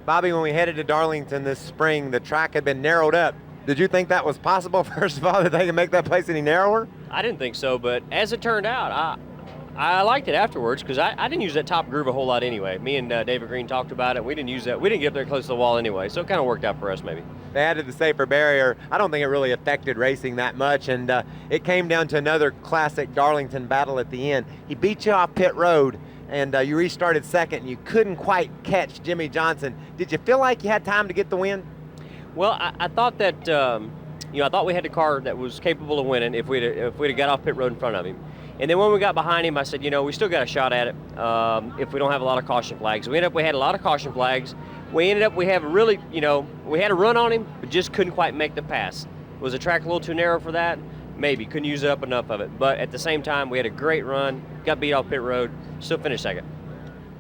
Bobby, when we headed to Darlington this spring, the track had been narrowed up. Did you think that was possible, first of all, that they can make that place any narrower? I didn't think so, but as it turned out, I liked it afterwards because I didn't use that top groove a whole lot anyway. Me and David Green talked about it. We didn't use that. We didn't get up there close to the wall anyway, so it kind of worked out for us maybe. They added the safer barrier. I don't think it really affected racing that much, and it came down to another classic Darlington battle at the end. He beat you off pit road, and you restarted second, and you couldn't quite catch Jimmy Johnson. Did you feel like you had time to get the win? Well, I thought that, I thought we had a car that was capable of winning if we'd have got off pit road in front of him. And then when we got behind him, I said, we still got a shot at it if we don't have a lot of caution flags. We had a lot of caution flags. We had a run on him, but just couldn't quite make the pass. Was the track a little too narrow for that? Maybe, couldn't use up enough of it. But at the same time, we had a great run, got beat off pit road, still finished second.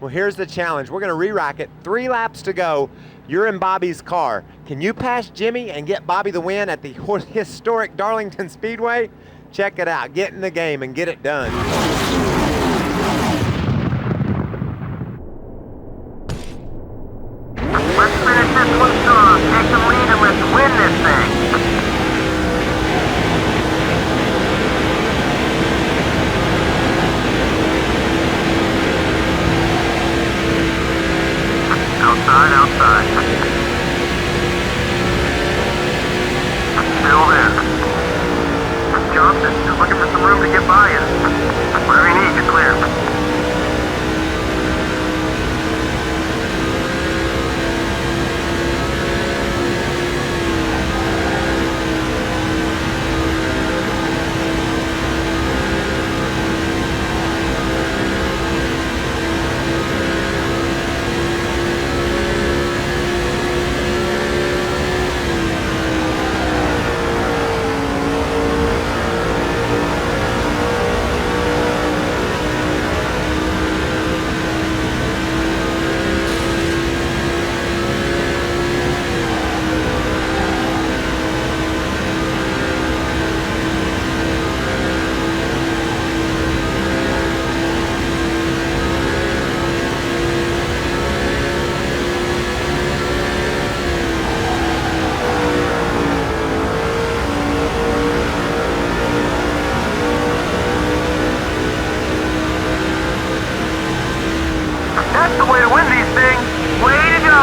Well, here's the challenge. We're going to re-rack it. 3 laps to go. You're in Bobby's car. Can you pass Jimmy and get Bobby the win at the historic Darlington Speedway? Check it out. Get in the game and get it done. Let's finish this one strong. Take the lead and let's win this thing. Outside. Still there. Johnson, just looking for some room to get by you. Whatever you need, you're clear. That's the way to win these things. Way to go!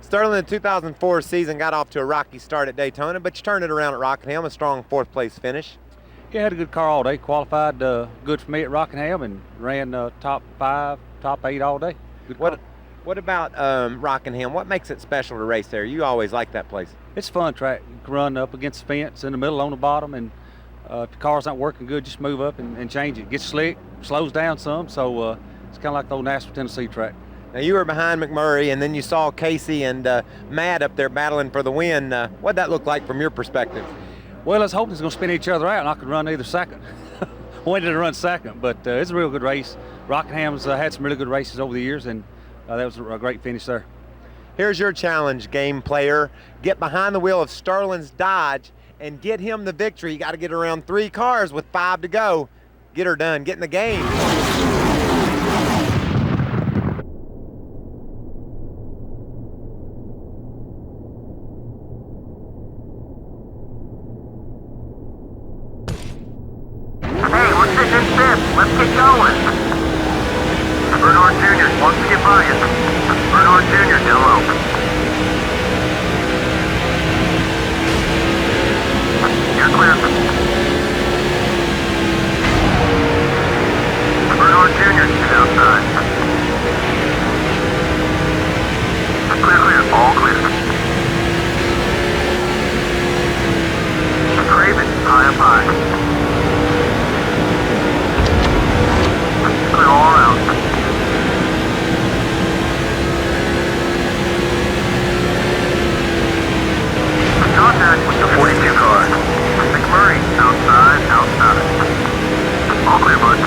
Sterling, the 2004 season got off to a rocky start at Daytona, but you turned it around at Rockingham, a strong 4th place finish. Yeah, had a good car all day. Qualified good for me at Rockingham and ran top 5, top 8 all day. Good car. What about Rockingham? What makes it special to race there? You always like that place. It's a fun track. You can run up against the fence in the middle on the bottom, and if the car's not working good, just move up and change it. It gets slick, slows down some, so it's kind of like the old Nashville, Tennessee track. Now you were behind McMurray, and then you saw Casey and Matt up there battling for the win. What'd that look like from your perspective? Well, I was hoping it's going to spin each other out, and I could run either second. Wanted to run second, but it's a real good race. Rockingham's had some really good races over the years, and that was a great finish there. Here's your challenge, game player. Get behind the wheel of Sterling's Dodge and get him the victory. You got to get around 3 cars with 5 to go. Get her done. Get in the game. Let's get going. Bernard Jr. wants to get by you. Bernard Jr. down low. You're clear. Bernard Jr. is outside. Clear, all clear. Craven, high up high. Clear all around. Contact with the 42 car. McMurray, outside. All clear, bud.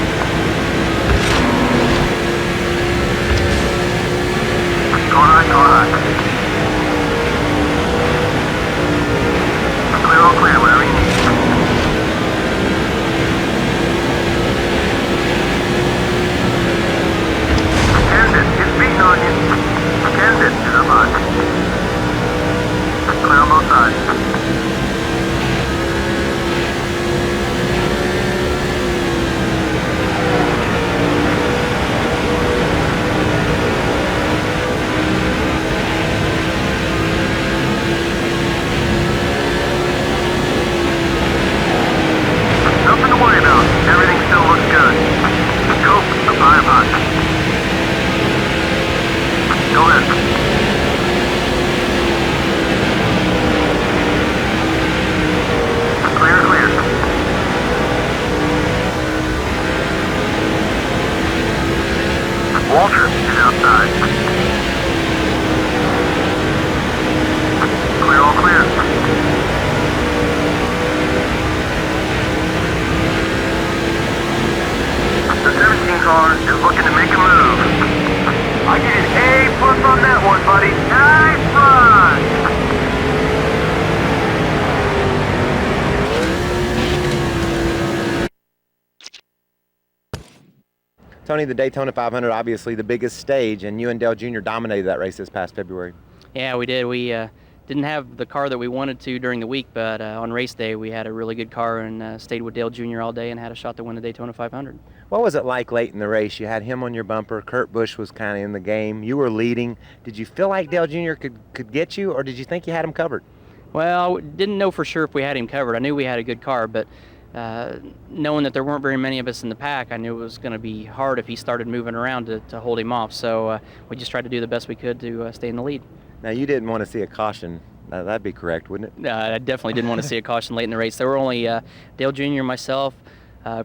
side. Clear, all clear. The 17 car is looking to make a move. I get an A+ on that one, buddy. Nice run! Tony, the Daytona 500, obviously the biggest stage, and you and Dale Jr. dominated that race this past February. Yeah, we did. We didn't have the car that we wanted to during the week, but on race day we had a really good car and stayed with Dale Jr. all day and had a shot to win the Daytona 500. What was it like late in the race? You had him on your bumper. Kurt Busch was kind of in the game. You were leading. Did you feel like Dale Jr. could get you, or did you think you had him covered? Well, I didn't know for sure if we had him covered. I knew we had a good car, but knowing that there weren't very many of us in the pack, I knew it was going to be hard if he started moving around to hold him off. So we just tried to do the best we could to stay in the lead. Now, you didn't want to see a caution. That'd be correct, wouldn't it? I definitely didn't want to see a caution late in the race. There were only Dale Jr., myself,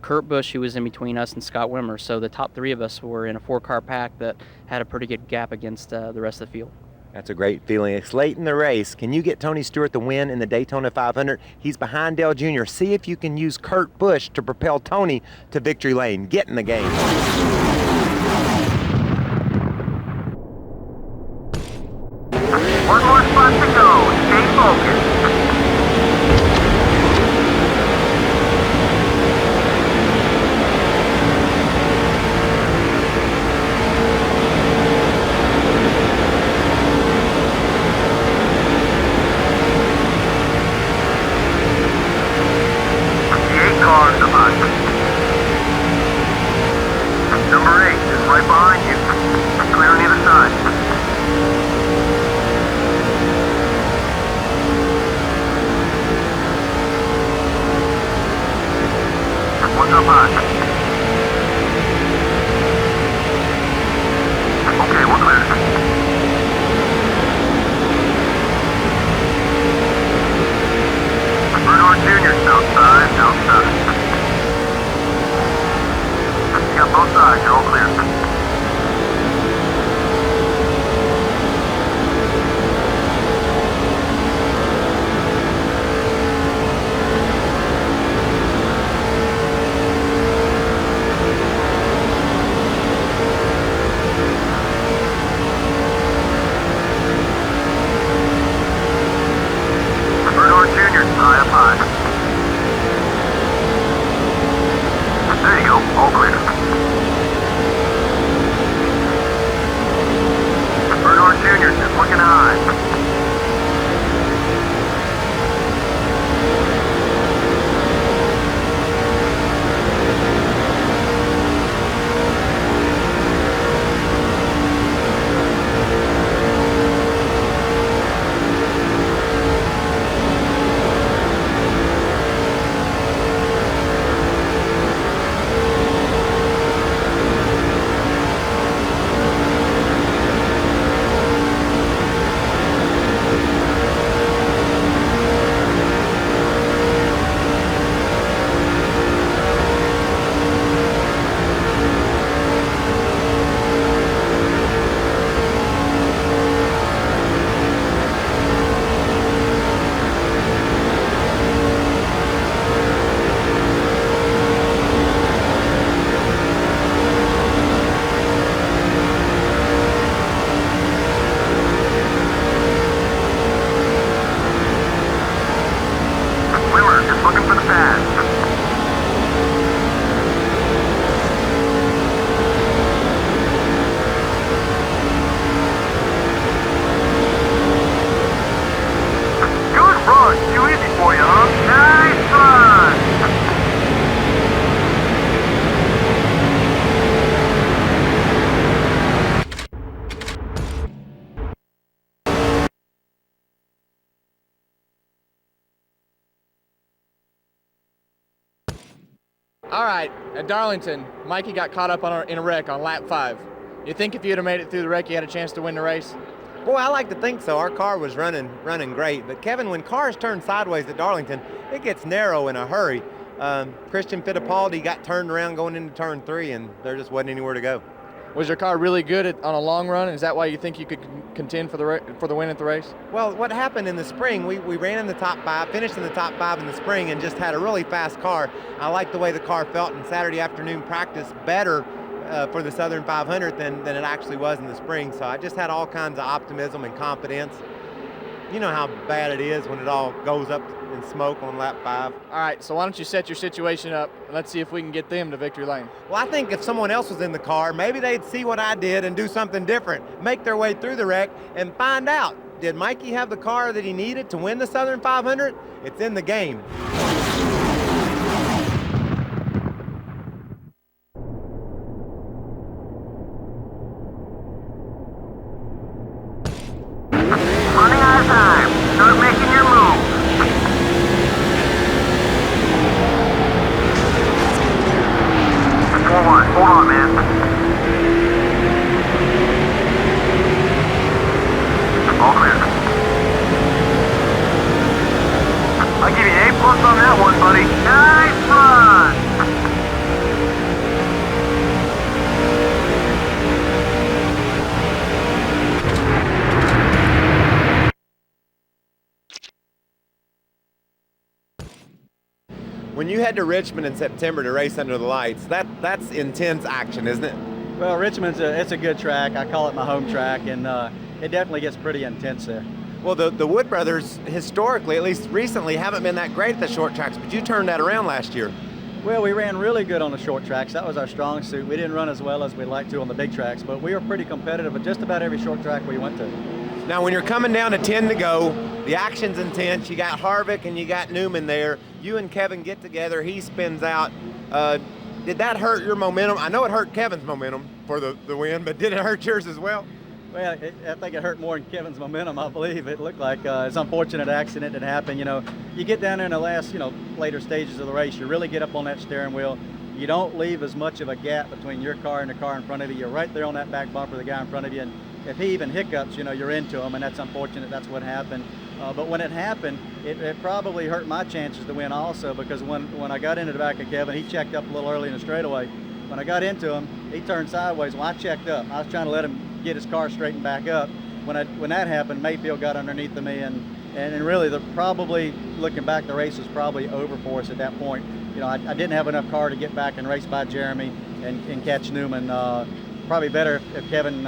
Kurt Busch, who was in between us, and Scott Wimmer. So the top three of us were in a 4-car pack that had a pretty good gap against the rest of the field. That's a great feeling. It's late in the race. Can you get Tony Stewart the win in the Daytona 500? He's behind Dale Jr. See if you can use Kurt Busch to propel Tony to victory lane. Get in the game. One more spot to go. Stay focused. Cars about. Number 8 is right behind you. Clear on either side. One's up high. Okay, we're clear. Bernard Jr. outside, outside. You got both sides, you're all clear. Bernard Jr. high up high. There you go, all clear. Bernard Jr. is looking high. All right, at Darlington, Mikey got caught up in a wreck on lap 5. You think if you'd have made it through the wreck, you had a chance to win the race? Boy, I like to think so. Our car was running great. But Kevin, when cars turn sideways at Darlington, it gets narrow in a hurry. Christian Fittipaldi got turned around going into turn 3, and there just wasn't anywhere to go. Was your car really good on a long run? Is that why you think you could contend for the win at the race? Well, what happened in the spring, we ran in the top 5, finished in the top 5 in the spring, and just had a really fast car. I liked the way the car felt in Saturday afternoon practice better for the Southern 500 than it actually was in the spring. So I just had all kinds of optimism and confidence. You know how bad it is when it all goes up in smoke on lap 5. All right, so why don't you set your situation up, and let's see if we can get them to victory lane. Well, I think if someone else was in the car, maybe they'd see what I did and do something different, make their way through the wreck and find out, did Mikey have the car that he needed to win the Southern 500? It's in the game. Running out of time. Start making your move. Hold on, man. All clear. I'll give you an A+ on that one, buddy. Nice run. When you head to Richmond in September to race under the lights, that's intense action, isn't it? Well, Richmond's it's a good track. I call it my home track, and it definitely gets pretty intense there. Well, the Wood brothers, historically, at least recently, haven't been that great at the short tracks, but you turned that around last year. Well, we ran really good on the short tracks. That was our strong suit. We didn't run as well as we'd like to on the big tracks, but we were pretty competitive at just about every short track we went to. Now, when you're coming down to 10 to go, the action's intense. You got Harvick and you got Newman there. You and Kevin get together. He spins out. Did that hurt your momentum? I know it hurt Kevin's momentum for the win, but did it hurt yours as well? Well, I think it hurt more than Kevin's momentum, I believe. It looked like it's an unfortunate accident that happened. You know, you get down there in the last, later stages of the race, you really get up on that steering wheel. You don't leave as much of a gap between your car and the car in front of you. You're right there on that back bumper of the guy in front of you. And if he even hiccups, you're into him, and that's unfortunate. That's what happened. But when it happened, it probably hurt my chances to win also, because when I got into the back of Kevin, he checked up a little early in the straightaway. When I got into him, he turned sideways. Well, I checked up. I was trying to let him get his car straightened back up. When that happened, Mayfield got underneath of me, and really, probably looking back, the race was probably over for us at that point. I didn't have enough car to get back and race by Jeremy and catch Newman. Probably better if Kevin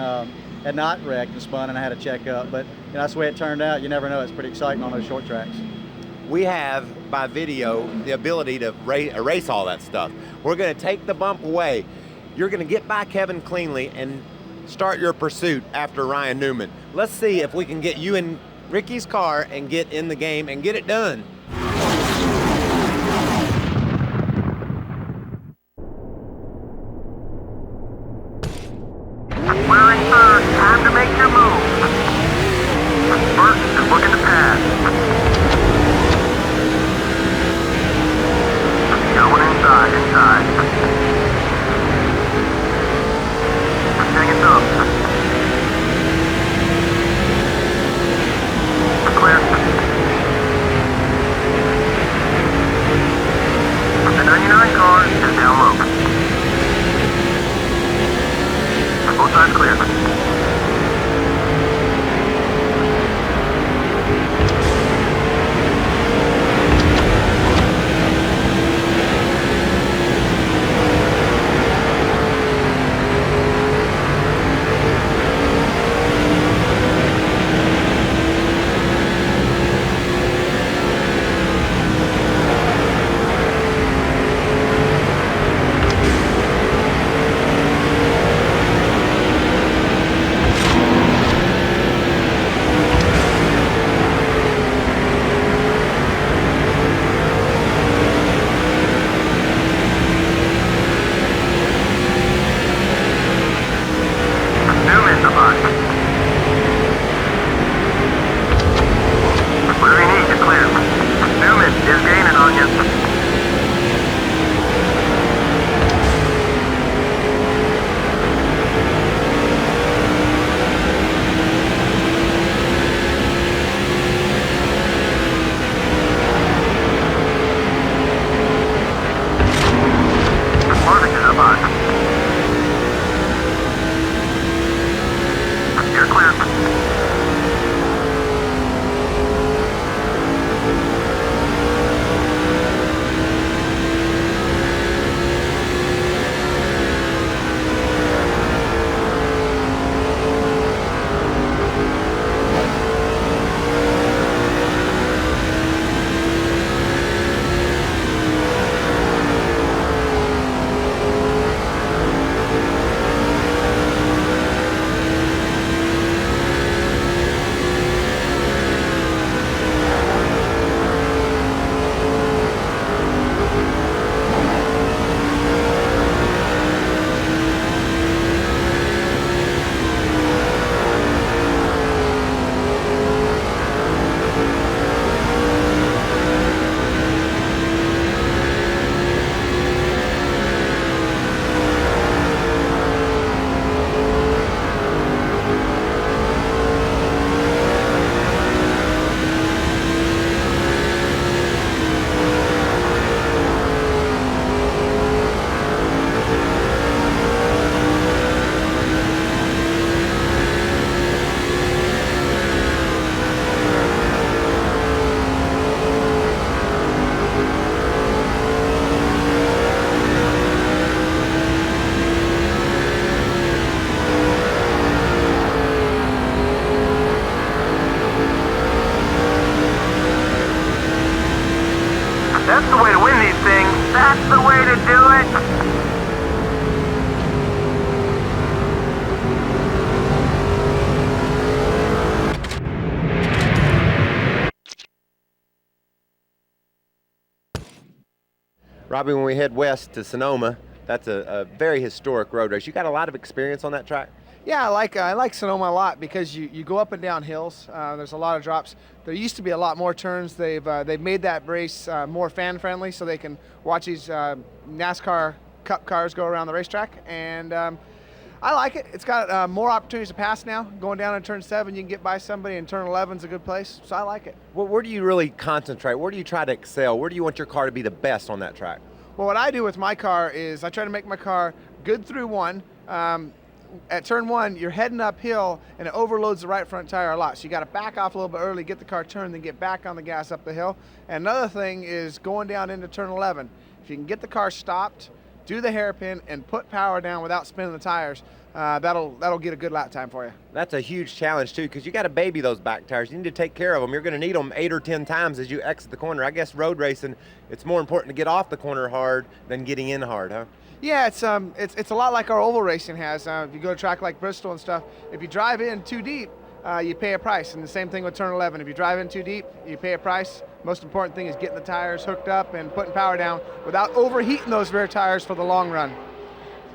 had not wrecked and spun and I had to check up. But that's the way it turned out. You never know. It's pretty exciting on those short tracks. We have, by video, the ability to erase all that stuff. We're going to take the bump away. You're going to get by Kevin cleanly and start your pursuit after Ryan Newman. Let's see if we can get you in Ricky's car and get in the game and get it done. We're in third. Time to make your move. Burton is looking to pass. Going inside. Hang it up. Clear. The 99 car is down low. Both sides clear. Robbie, when we head west to Sonoma, that's a very historic road race. You got a lot of experience on that track? Yeah, I like Sonoma a lot because you go up and down hills. There's a lot of drops. There used to be a lot more turns. They've made that race more fan friendly, so they can watch these NASCAR Cup cars go around the racetrack. And I like it. It's got more opportunities to pass now. Going down in turn 7, you can get by somebody, and turn 11 is a good place. So I like it. Well, where do you really concentrate? Where do you try to excel? Where do you want your car to be the best on that track? Well, what I do with my car is I try to make my car good through 1. At turn 1, you're heading uphill, and it overloads the right front tire a lot. So you got to back off a little bit early, get the car turned, then get back on the gas up the hill. And another thing is going down into turn 11. If you can get the car stopped, do the hairpin, and put power down without spinning the tires, that'll get a good lap time for you. That's a huge challenge, too, because you got to baby those back tires. You need to take care of them. You're going to need them 8 or 10 times as you exit the corner. I guess road racing, it's more important to get off the corner hard than getting in hard, huh? Yeah, it's a lot like our oval racing has. If you go to a track like Bristol and stuff, if you drive in too deep, you pay a price. And the same thing with turn 11. If you drive in too deep, you pay a price. Most important thing is getting the tires hooked up and putting power down without overheating those rear tires for the long run.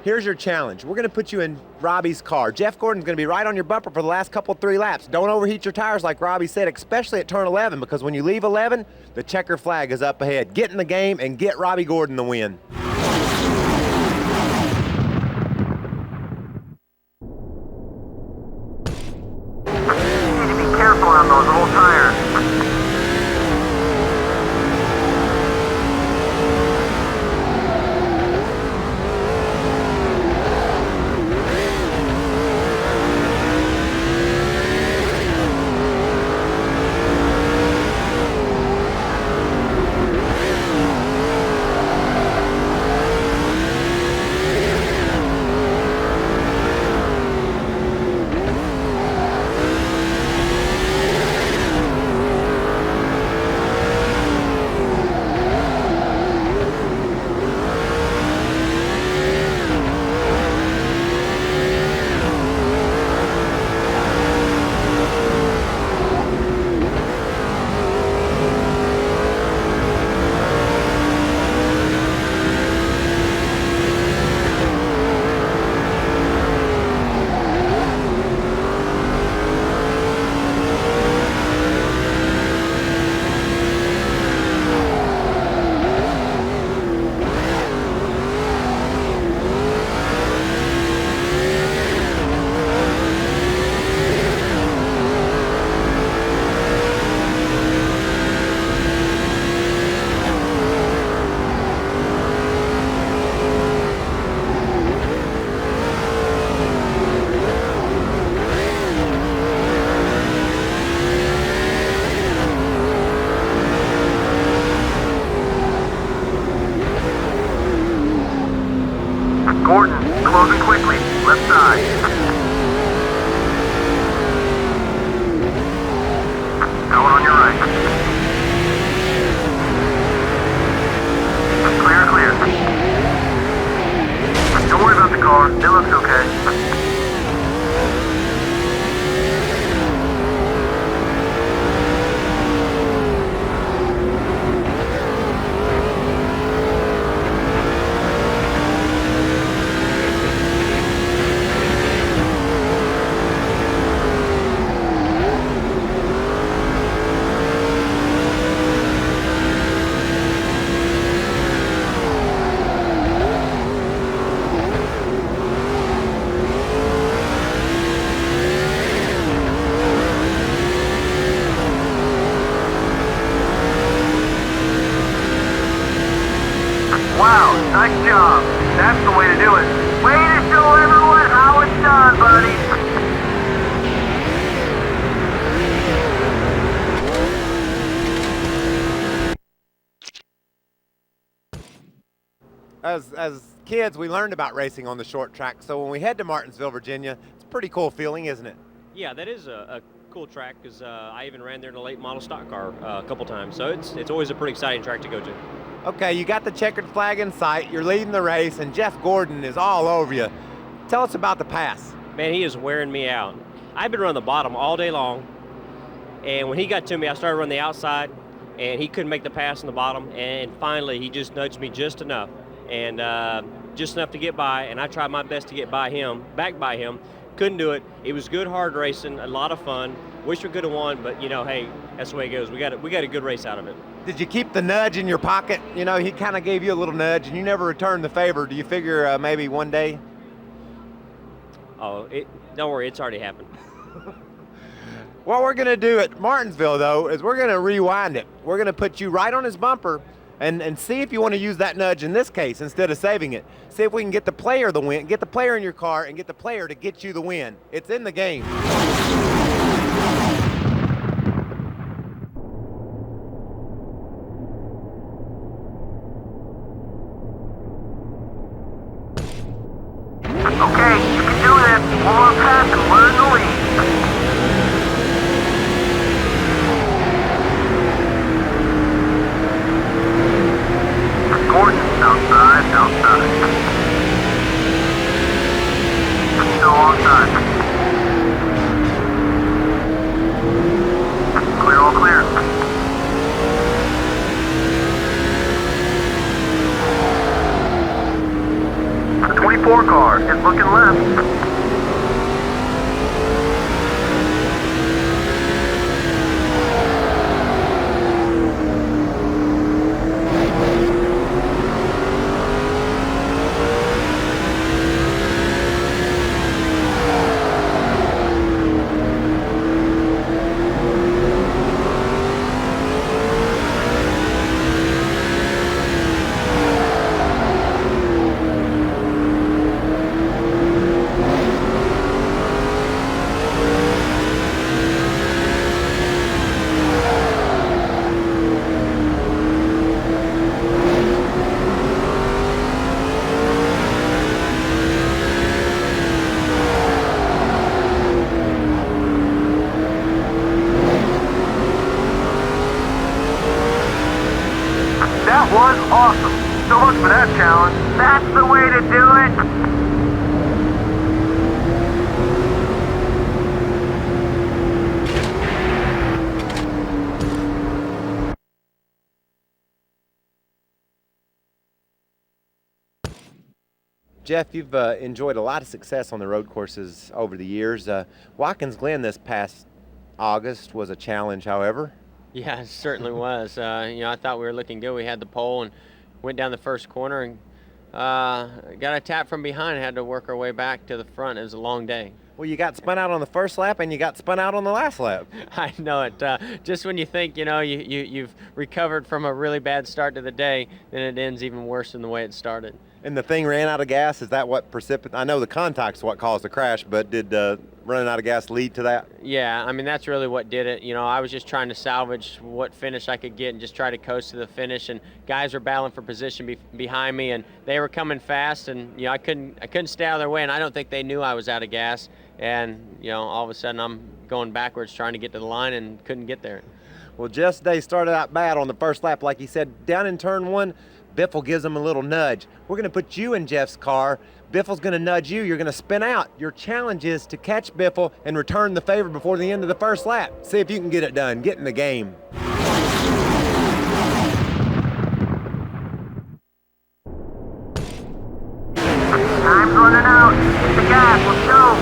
Here's your challenge. We're going to put you in Robbie's car. Jeff Gordon's going to be right on your bumper for the last couple 3 laps. Don't overheat your tires like Robbie said, especially at turn 11, because when you leave 11, the checker flag is up ahead. Get in the game and get Robbie Gordon the win. Careful on those old tires. Gordon, closing quickly, left side. Going on your right. Clear, clear. Don't worry about the car, it looks okay. Wow, nice job. That's the way to do it. Way to show everyone how it's done, buddy. As kids, we learned about racing on the short track, so when we head to Martinsville, Virginia, it's a pretty cool feeling, isn't it? Yeah, that is a cool track because I even ran there in a late model stock car a couple times, so it's always a pretty exciting track to go to. Okay, you got the checkered flag in sight, you're leading the race, and Jeff Gordon is all over you. Tell us about the pass. Man, he is wearing me out. I've been running the bottom all day long, and when he got to me, I started running the outside, and he couldn't make the pass on the bottom, and finally he just nudged me just enough, and just enough to get by, and I tried my best to get by him, back by him. Couldn't do it. It was good, hard racing, a lot of fun. Wish we could have won, but hey, that's the way it goes. We got a good race out of it. Did you keep the nudge in your pocket? He kind of gave you a little nudge, and you never returned the favor. Do you figure maybe one day? Oh, don't worry, it's already happened. What we're going to do at Martinsville, though, is we're going to rewind it. We're going to put you right on his bumper and see if you want to use that nudge in this case instead of saving it. See if we can get the player the win, get the player in your car, and get the player to get you the win. It's in the game. Okay, you can do this. One more pass and we're in the lead. Gorgeous. Outside. Still onside. Clear, all clear. The 24 car is looking left. That was awesome. So much for that challenge. That's the way to do it. Jeff, you've enjoyed a lot of success on the road courses over the years. Watkins Glen this past August was a challenge, however. Yeah, it certainly was. I thought we were looking good. We had the pole and went down the first corner and got a tap from behind and had to work our way back to the front. It was a long day. Well, you got spun out on the first lap and you got spun out on the last lap. I know it. Just when you think, you've recovered from a really bad start to the day, then it ends even worse than the way it started. And the thing ran out of gas. Is that what precipitated? I know the contact's what caused the crash, but did running out of gas lead to that? Yeah, I mean, that's really what did it. I was just trying to salvage what finish I could get and just try to coast to the finish. And guys were battling for position behind me, and they were coming fast, and I couldn't stay out of their way. And I don't think they knew I was out of gas. And all of a sudden I'm going backwards trying to get to the line and couldn't get there. Well, Jeff's day started out bad on the first lap, like he said. Down in turn one, Biffle gives him a little nudge. We're going to put you in Jeff's car. Biffle's going to nudge you. You're going to spin out. Your challenge is to catch Biffle and return the favor before the end of the first lap. See if you can get it done. Get in the game. Time's running out. Hit the gas. Let's go.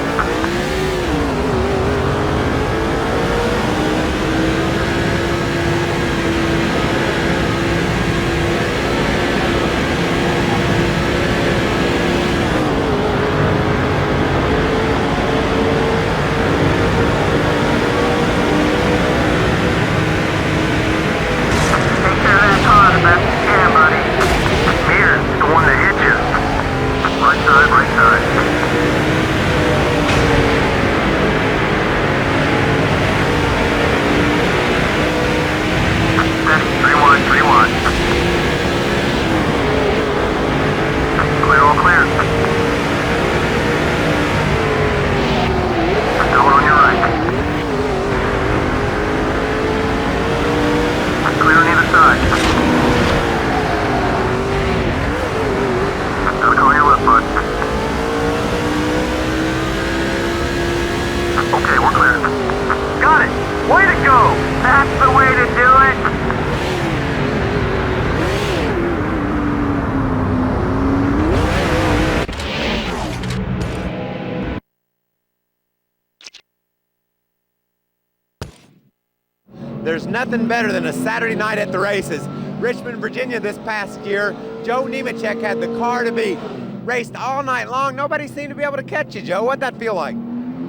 There's nothing better than a Saturday night at the races. Richmond, Virginia this past year, Joe Nemechek had the car to beat. Raced all night long. Nobody seemed to be able to catch you, Joe. What'd that feel like?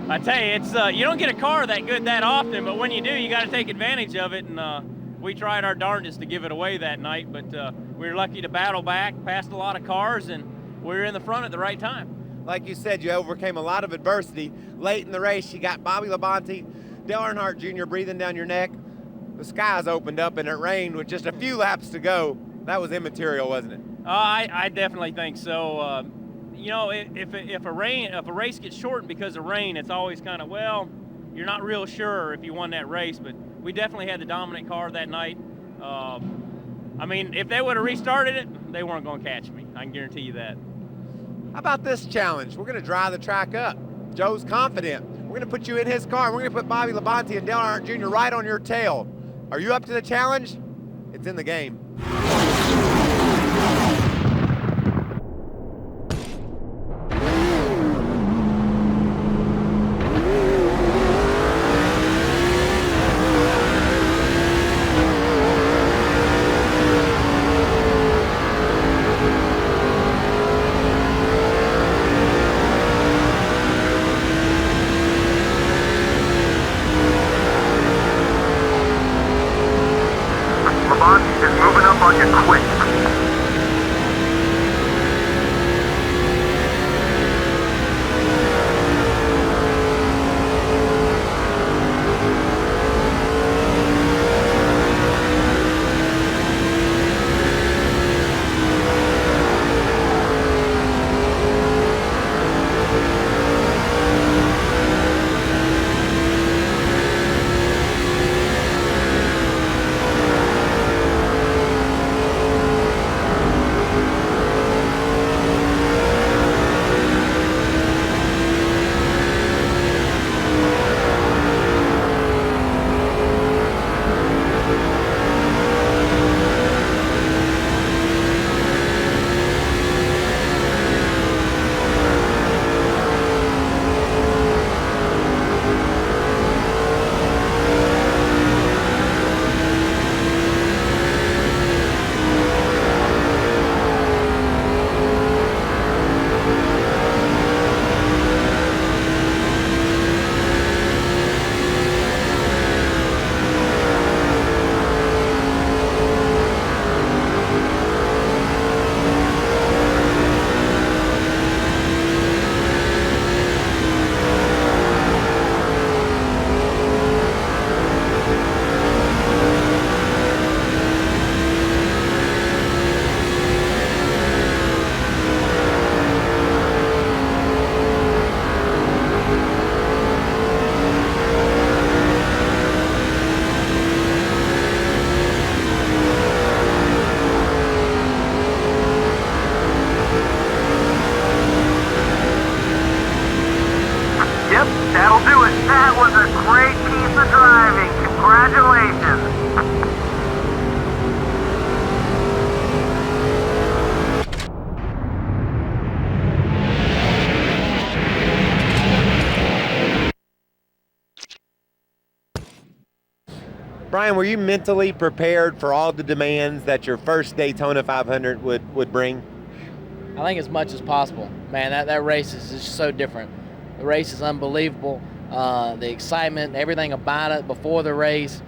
I tell you, it's you don't get a car that good that often, but when you do, you got to take advantage of it. And we tried our darndest to give it away that night, but we were lucky to battle back, passed a lot of cars, and we were in the front at the right time. Like you said, you overcame a lot of adversity. Late in the race, you got Bobby Labonte, Dale Earnhardt Jr. breathing down your neck. The skies opened up and it rained with just a few laps to go. That was immaterial, wasn't it? I definitely think so. You know, if a race gets shortened because of rain, it's always kind of, well, you're not real sure if you won that race. But we definitely had the dominant car that night. I mean, if they would have restarted it, they weren't going to catch me. I can guarantee you that. How about this challenge? We're going to dry the track up. Joe's confident. We're going to put you in his car. We're going to put Bobby Labonte and Dale Earnhardt Jr. right on your tail. Are you up to the challenge? It's in the game. Labonte is moving up on you quick. Yep, that'll do it. That was a great piece of driving. Congratulations. Brian, were you mentally prepared for all the demands that your first Daytona 500 would bring? I think as much as possible. Man, that race is just so different. The race is unbelievable. The excitement, everything about it before the race,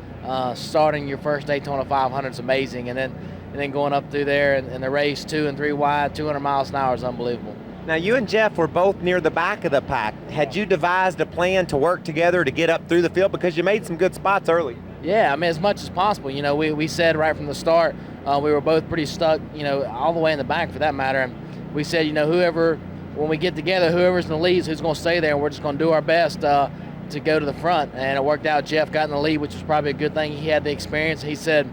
starting your first Daytona 500 is amazing, and then going up through there and the race 2 and 3 wide, 200 miles an hour is unbelievable. Now, you and Jeff were both near the back of the pack. Had you devised a plan to work together to get up through the field? Because you made some good spots early. Yeah, I mean, as much as possible. You know, we said right from the start, we were both pretty stuck, you know, all the way in the back for that matter. And we said, you know, when we get together, whoever's in the lead is who's going to stay there, and we're just going to do our best to go to the front. And it worked out. Jeff got in the lead, which was probably a good thing. He had the experience. He said,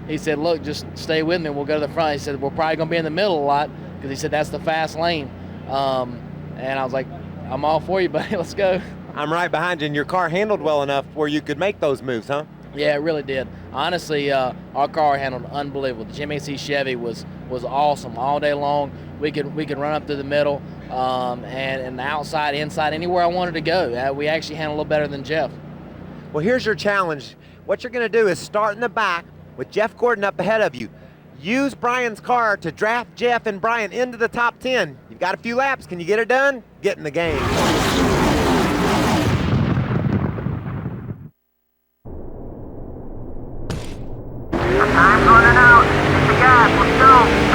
look, just stay with me. We'll go to the front. He said, we're probably going to be in the middle a lot because he said that's the fast lane. And I was like, I'm all for you, buddy. Let's go. I'm right behind you, and your car handled well enough where you could make those moves, huh? Yeah, it really did. Honestly, our car handled unbelievable. The Jimmy C Chevy was awesome all day long. We could run up through the middle, and the outside, inside, anywhere I wanted to go. We actually handled a little better than Jeff. Well, here's your challenge. What you're going to do is start in the back with Jeff Gordon up ahead of you. Use Brian's car to draft Jeff and Brian into the top 10. You've got a few laps. Can you get it done? Get in the game. Time's running out. Hit the gas. Let's go.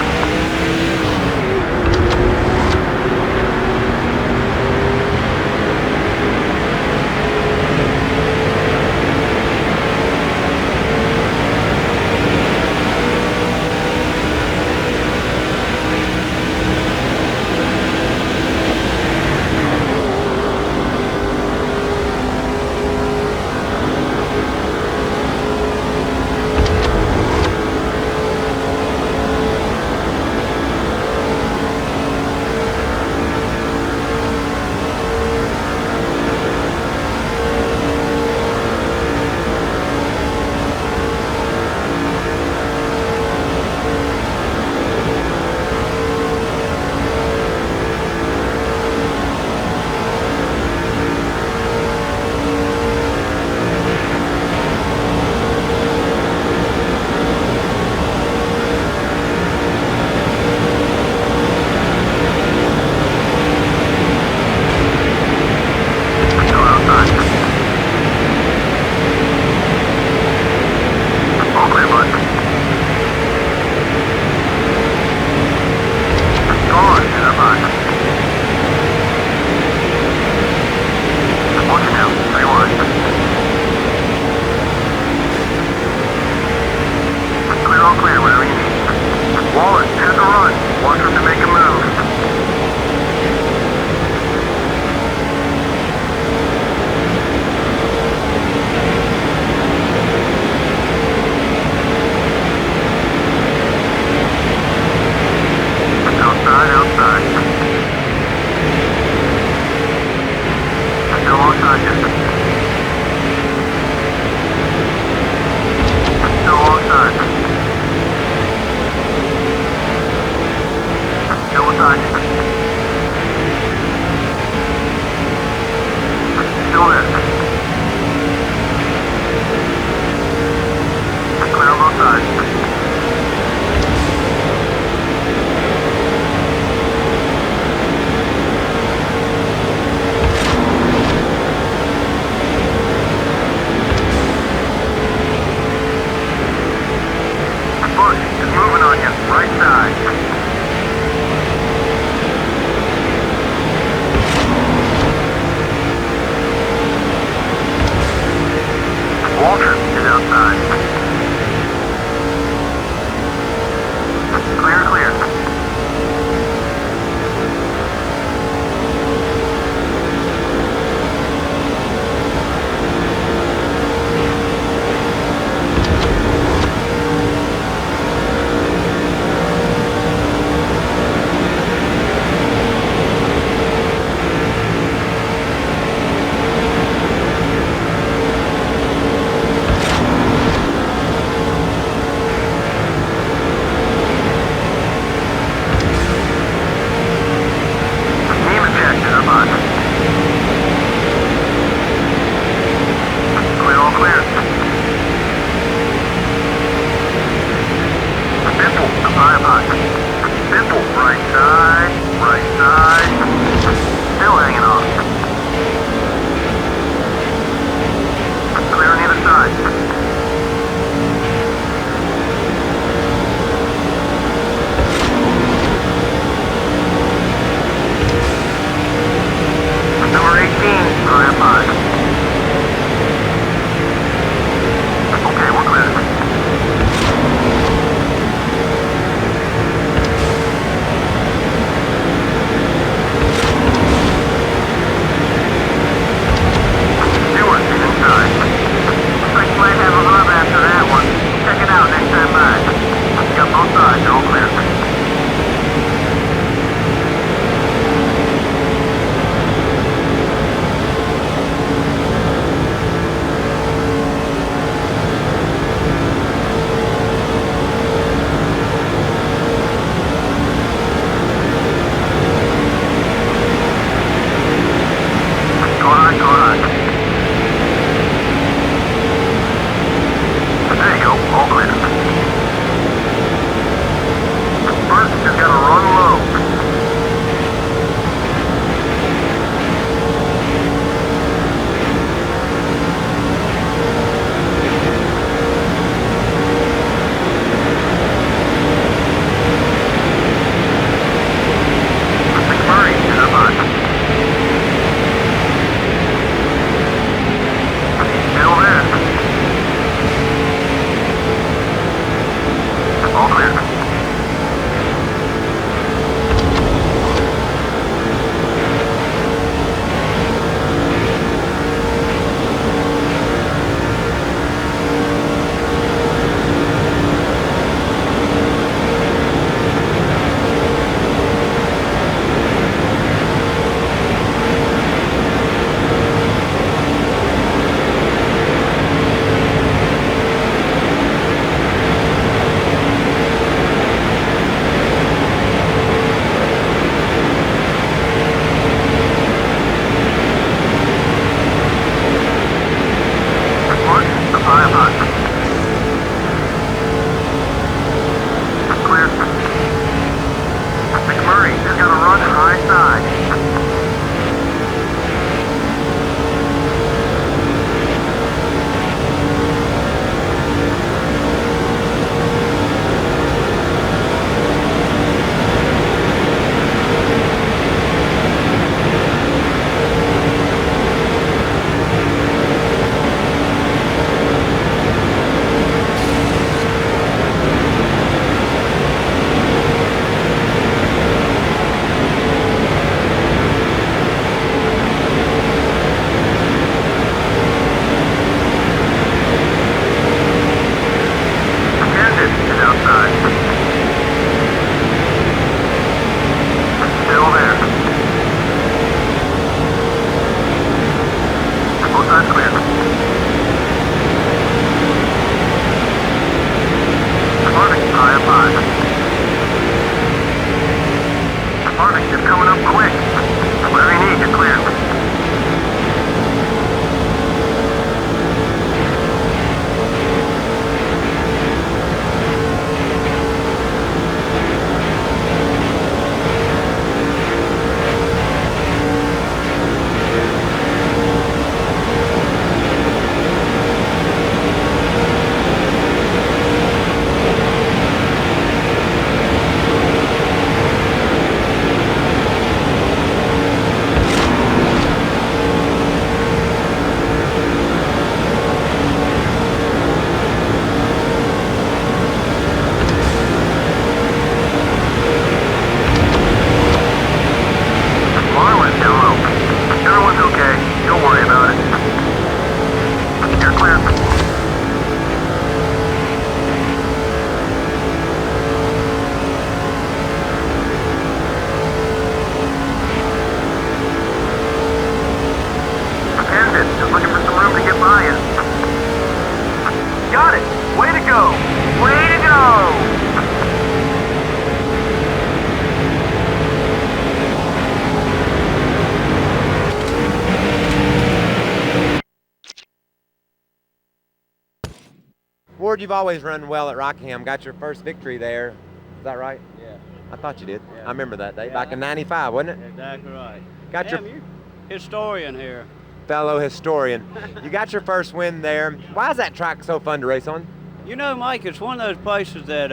Ford, you've always run well at Rockingham. Got your first victory there. Is that right? Yeah. I thought you did. Yeah. I remember that day, Yeah. back in '95, wasn't it? Exactly right. Got Damn, your you historian here. fellow historian. You got your first win there. Why is that track so fun to race on? You know, Mike, it's one of those places that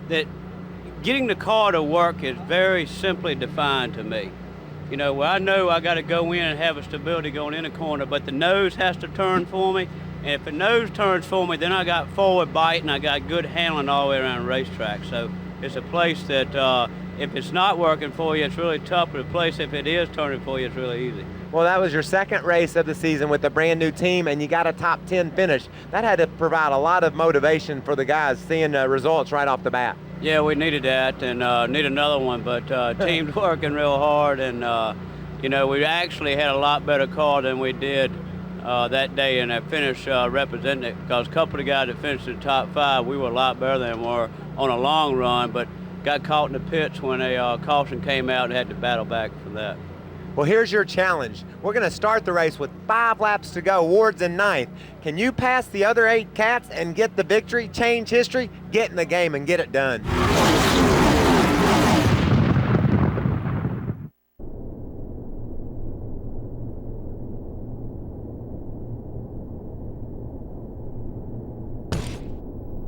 that getting the car to work is very simply defined to me. You know, where I know I got to go in and have a stability going in the corner, but the nose has to turn for me. And if the nose turns for me, then I got forward bite and I got good handling all the way around the racetrack. So it's a place that if it's not working for you, it's really tough. But a place, if it is turning for you, it's really easy. Well, that was your second race of the season with a brand new team, and you got a top 10 finish. That had to provide a lot of motivation for the guys, seeing results right off the bat. Yeah, we needed that and need another one, but team's working real hard, and you know, we actually had a lot better car than we did that day, and I finished representing it, because a couple of the guys that finished in the top 5, we were a lot better than we were on a long run, but got caught in the pits when a caution came out and had to battle back for that. Well, here's your challenge. We're going to start the race with 5 laps to go. Ward's in 9th. Can you pass the other 8 cats and get the victory, change history, get in the game and get it done?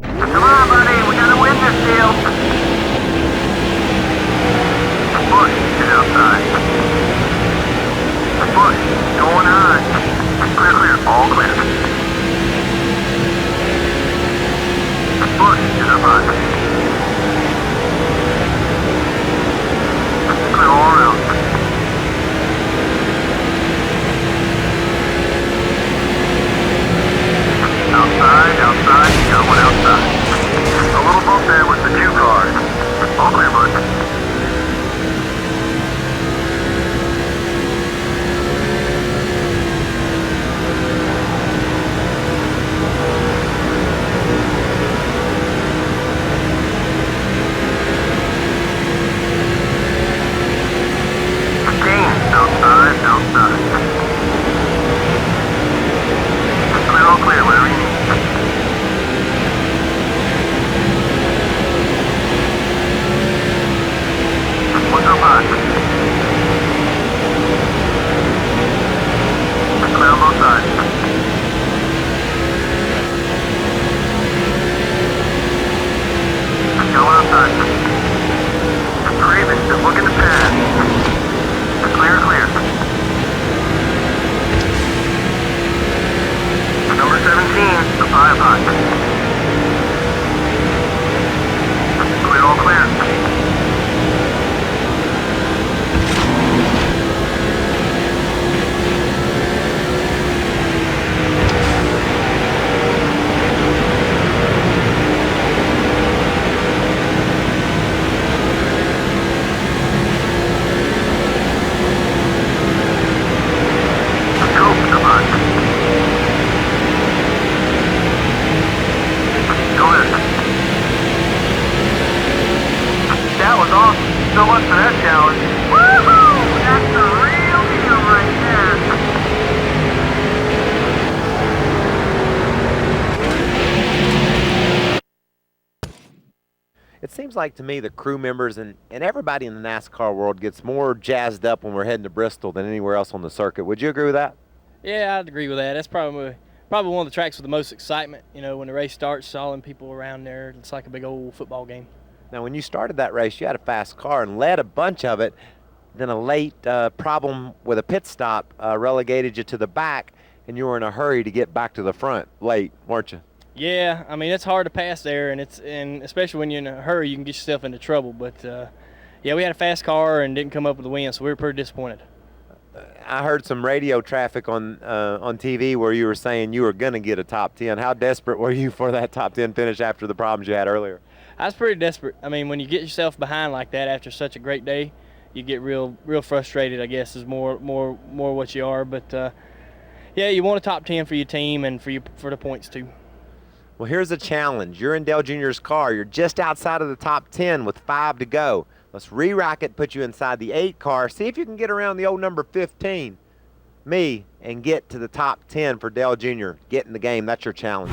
Come on, buddy. We got to win this deal. Push. Get outside. Push, going on. Clear, clear, all clear. Push, get up on. Clear all around. Outside, outside, you got one outside. A little bump there with the 2 cars. All clear, bud. Outside, outside. Clear, all clear, whatever you need. What's up high? Clear on both sides. Go outside. Craven, just look in the pad. Clear, clear. Number 17, the 5 high. Clear, all clear. That was awesome. So much for that challenge. Woohoo! That's the real deal right there. It seems like to me the crew members and everybody in the NASCAR world gets more jazzed up when we're heading to Bristol than anywhere else on the circuit. Would you agree with that? Yeah, I'd agree with that. That's probably one of the tracks with the most excitement. You know, when the race starts, all them people around there, it's like a big old football game. Now, when you started that race, you had a fast car and led a bunch of it. Then a late problem with a pit stop relegated you to the back, and you were in a hurry to get back to the front late, weren't you? Yeah, I mean, it's hard to pass there, and especially when you're in a hurry, you can get yourself into trouble. But, yeah, we had a fast car and didn't come up with a win, so we were pretty disappointed. I heard some radio traffic on TV where you were saying you were going to get a top 10. How desperate were you for that top 10 finish after the problems you had earlier? I was pretty desperate. I mean, when you get yourself behind like that after such a great day, you get real frustrated, I guess, is more what you are. But, yeah, you want a top 10 for your team and for the points, too. Well, here's a challenge. You're in Dale Jr.'s car. You're just outside of the top 10 with 5 to go. Let's re-rack it, put you inside the 8 car. See if you can get around the old number 15, me, and get to the top 10 for Dale Jr. Get in the game. That's your challenge.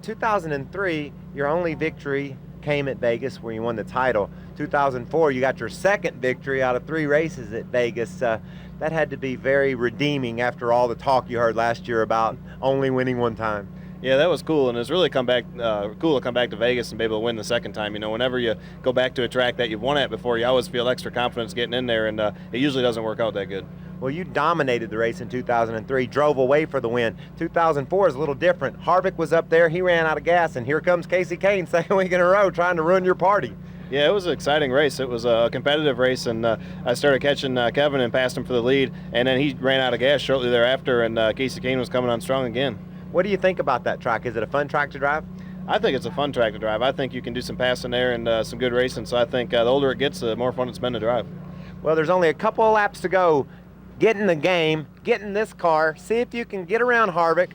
2003, your only victory came at Vegas where you won the title. 2004, you got your second victory out of 3 races at Vegas. That had to be very redeeming after all the talk you heard last year about only winning one time. Yeah, that was cool, and it's really cool to come back to Vegas and be able to win the second time. You know, whenever you go back to a track that you've won at before, you always feel extra confidence getting in there, and it usually doesn't work out that good. Well, you dominated the race in 2003, drove away for the win. 2004 is a little different. Harvick was up there, he ran out of gas, and here comes Casey Kane, second week in a row, trying to ruin your party. Yeah, it was an exciting race. It was a competitive race, and I started catching Kevin and passed him for the lead, and then he ran out of gas shortly thereafter, and Casey Kane was coming on strong again. What do you think about that track? Is it a fun track to drive? I think it's a fun track to drive. I think you can do some passing there and some good racing, so I think the older it gets, the more fun it's been to drive. Well, there's only a couple of laps to go. Get in the game, get in this car, see if you can get around Harvick,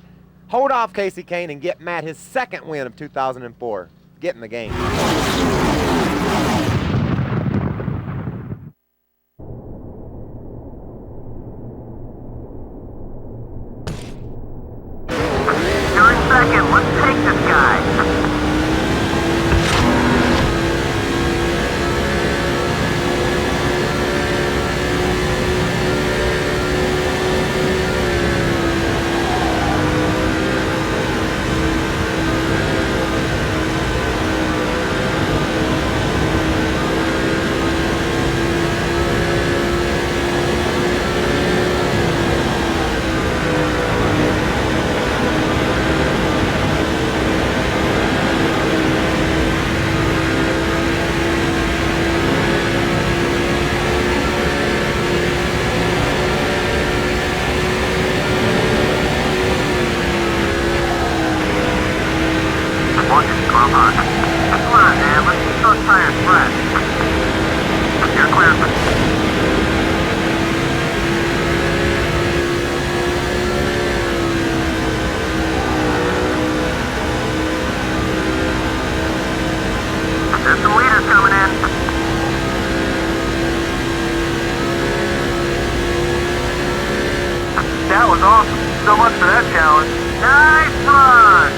hold off Casey Kane, and get Matt his second win of 2004. Get in the game. Second, let's take this guy. That was awesome. So much for that challenge. Nice run!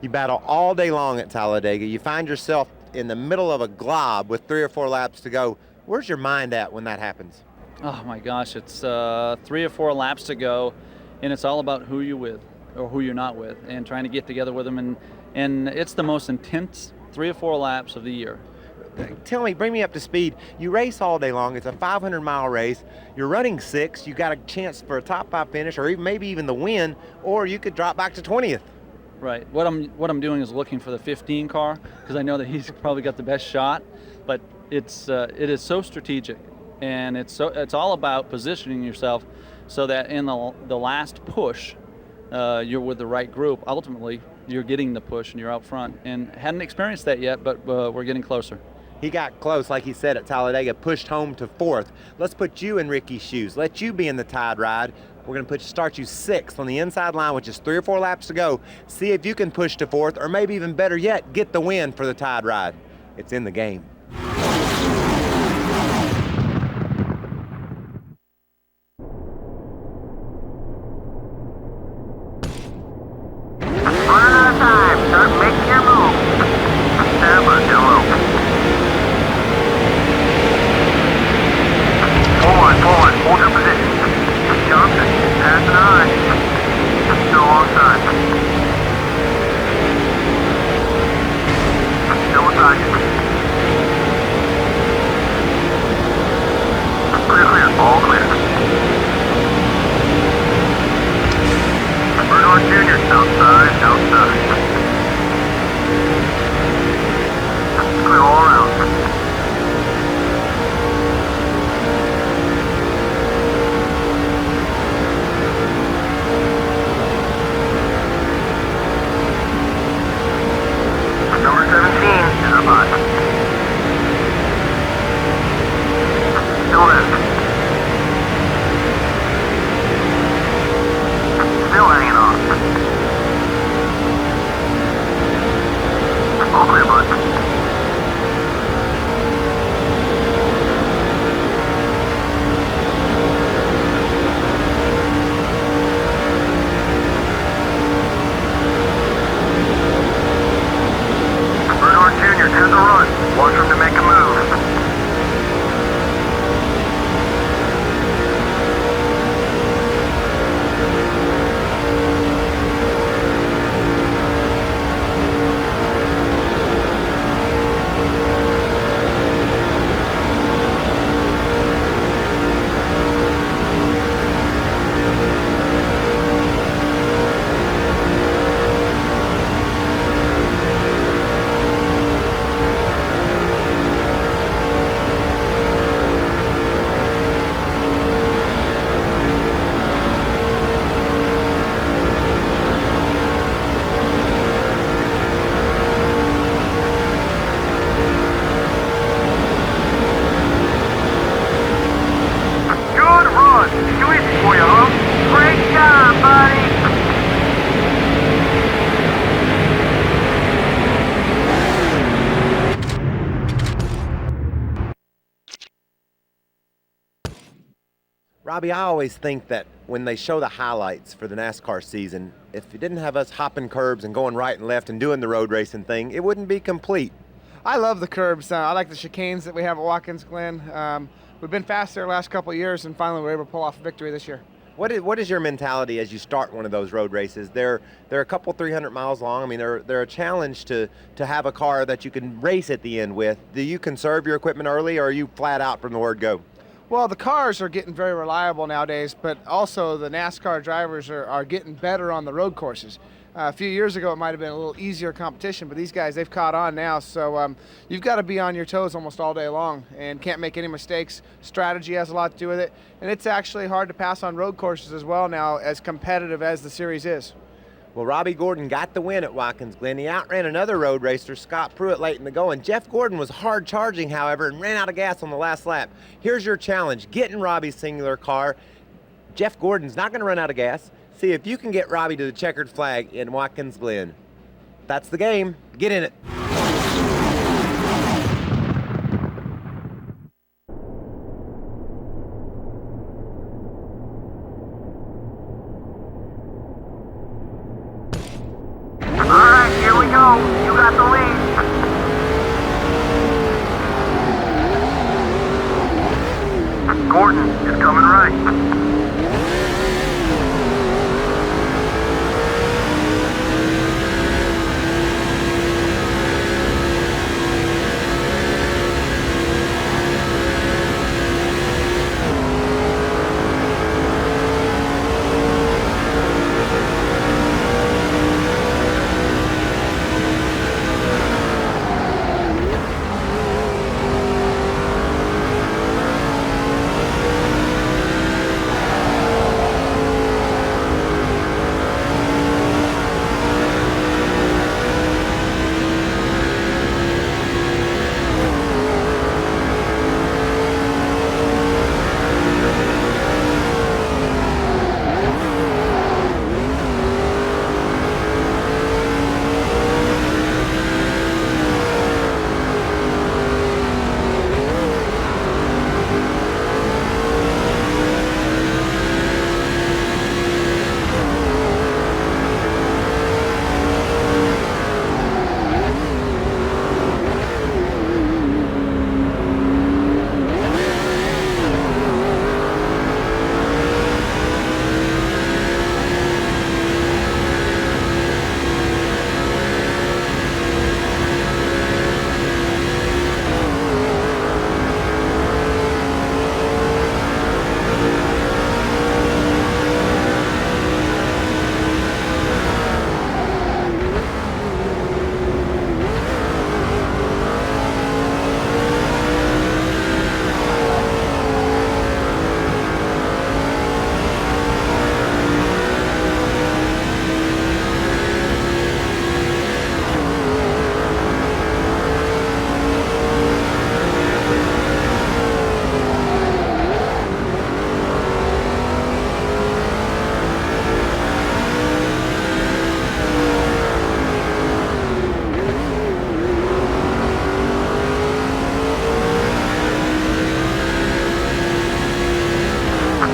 You battle all day long at Talladega. You find yourself in the middle of a glob with 3 or 4 laps to go. Where's your mind at when that happens? Oh my gosh, it's 3 or 4 laps to go, and it's all about who you're with or who you're not with, and trying to get together with them. And it's the most intense 3 or 4 laps of the year. Tell me, bring me up to speed. You race all day long. It's a 500-mile race. You're running 6th. You got a chance for a top 5 finish, or maybe even the win, or you could drop back to 20th. Right. What I'm doing is looking for the 15 car, because I know that he's probably got the best shot. But it is so strategic, and it's all about positioning yourself so that in the last push, you're with the right group. Ultimately, you're getting the push and you're out front. And hadn't experienced that yet, but we're getting closer. He got close, like he said, at Talladega, pushed home to 4th. Let's put you in Ricky's shoes. Let you be in the Tide ride. We're going to start you 6th on the inside line, which is 3 or 4 laps to go. See if you can push to 4th, or maybe even better yet, get the win for the Tide ride. It's in the game. Running out of time. Start making your move. Stand by, hello. Forward. Hold your position. Johnson, passing high. Still alongside. Still beside you. Clear. All clear. Bernard Jr. outside. Clear all around. Number 17 is up high. Still there. Still hanging on. Robbie, I always think that when they show the highlights for the NASCAR season, if you didn't have us hopping curbs and going right and left and doing the road racing thing, it wouldn't be complete. I love the curbs. I like the chicanes that we have at Watkins Glen. We've been fast there the last couple of years, and finally we're able to pull off a victory this year. What is your mentality as you start one of those road races? They're a couple 300 miles long. I mean, they're a challenge to have a car that you can race at the end with. Do you conserve your equipment early, or are you flat out from the word go? Well, the cars are getting very reliable nowadays, but also the NASCAR drivers are getting better on the road courses. A few years ago, it might have been a little easier competition, but these guys, they've caught on now. So you've got to be on your toes almost all day long and can't make any mistakes. Strategy has a lot to do with it. And it's actually hard to pass on road courses as well now, as competitive as the series is. Well, Robbie Gordon got the win at Watkins Glen. He outran another road racer, Scott Pruitt, late in the going. Jeff Gordon was hard charging, however, and ran out of gas on the last lap. Here's your challenge. Get in Robbie's singular car. Jeff Gordon's not going to run out of gas. See if you can get Robbie to the checkered flag in Watkins Glen. That's the game. Get in it. All right, here we go. You got the lead. Gordon is coming right.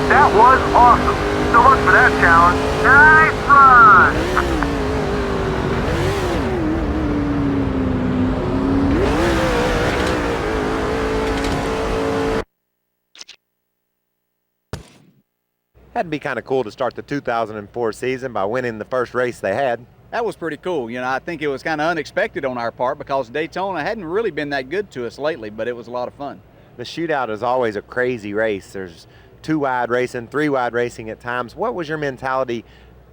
That was awesome. So much for that challenge. Nice run! That'd be kind of cool to start the 2004 season by winning the first race they had. That was pretty cool. You know, I think it was kind of unexpected on our part because Daytona hadn't really been that good to us lately, but it was a lot of fun. The shootout is always a crazy race. There's 2-wide racing, 3-wide racing at times. What was your mentality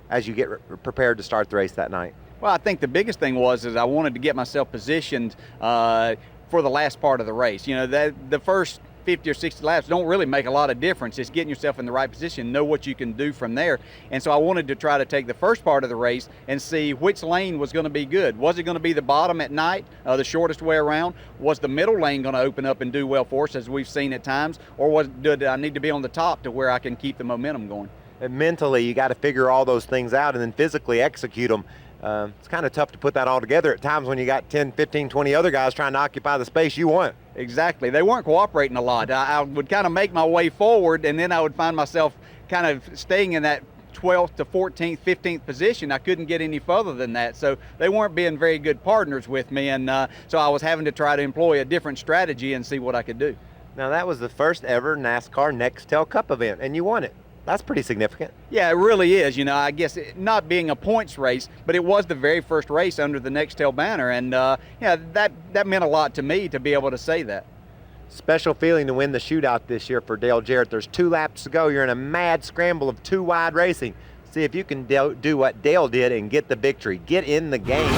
as you get prepared to start the race that night? Well, I think the biggest thing was I wanted to get myself positioned for the last part of the race. You know, the first 50 or 60 laps don't really make a lot of difference. It's getting yourself in the right position, know what you can do from there. And so I wanted to try to take the first part of the race and see which lane was going to be good. Was it going to be the bottom at night, the shortest way around? Was the middle lane going to open up and do well for us, as we've seen at times? Or did I need to be on the top to where I can keep the momentum going? And mentally, you got to figure all those things out and then physically execute them. It's kind of tough to put that all together at times when you got 10, 15, 20 other guys trying to occupy the space you want. Exactly. They weren't cooperating a lot. I would kind of make my way forward, and then I would find myself kind of staying in that 12th to 14th, 15th position. I couldn't get any further than that. So they weren't being very good partners with me, and so I was having to try to employ a different strategy and see what I could do. Now, that was the first ever NASCAR Nextel Cup event, and you won it. That's pretty significant. Yeah, it really is. You know, I guess not being a points race, but it was the very first race under the Nextel banner, and yeah, that meant a lot to me to be able to say that. Special feeling to win the shootout this year for Dale Jarrett. There's 2 laps to go. You're in a mad scramble of 2 wide racing. See if you can do what Dale did and get the victory. Get in the game.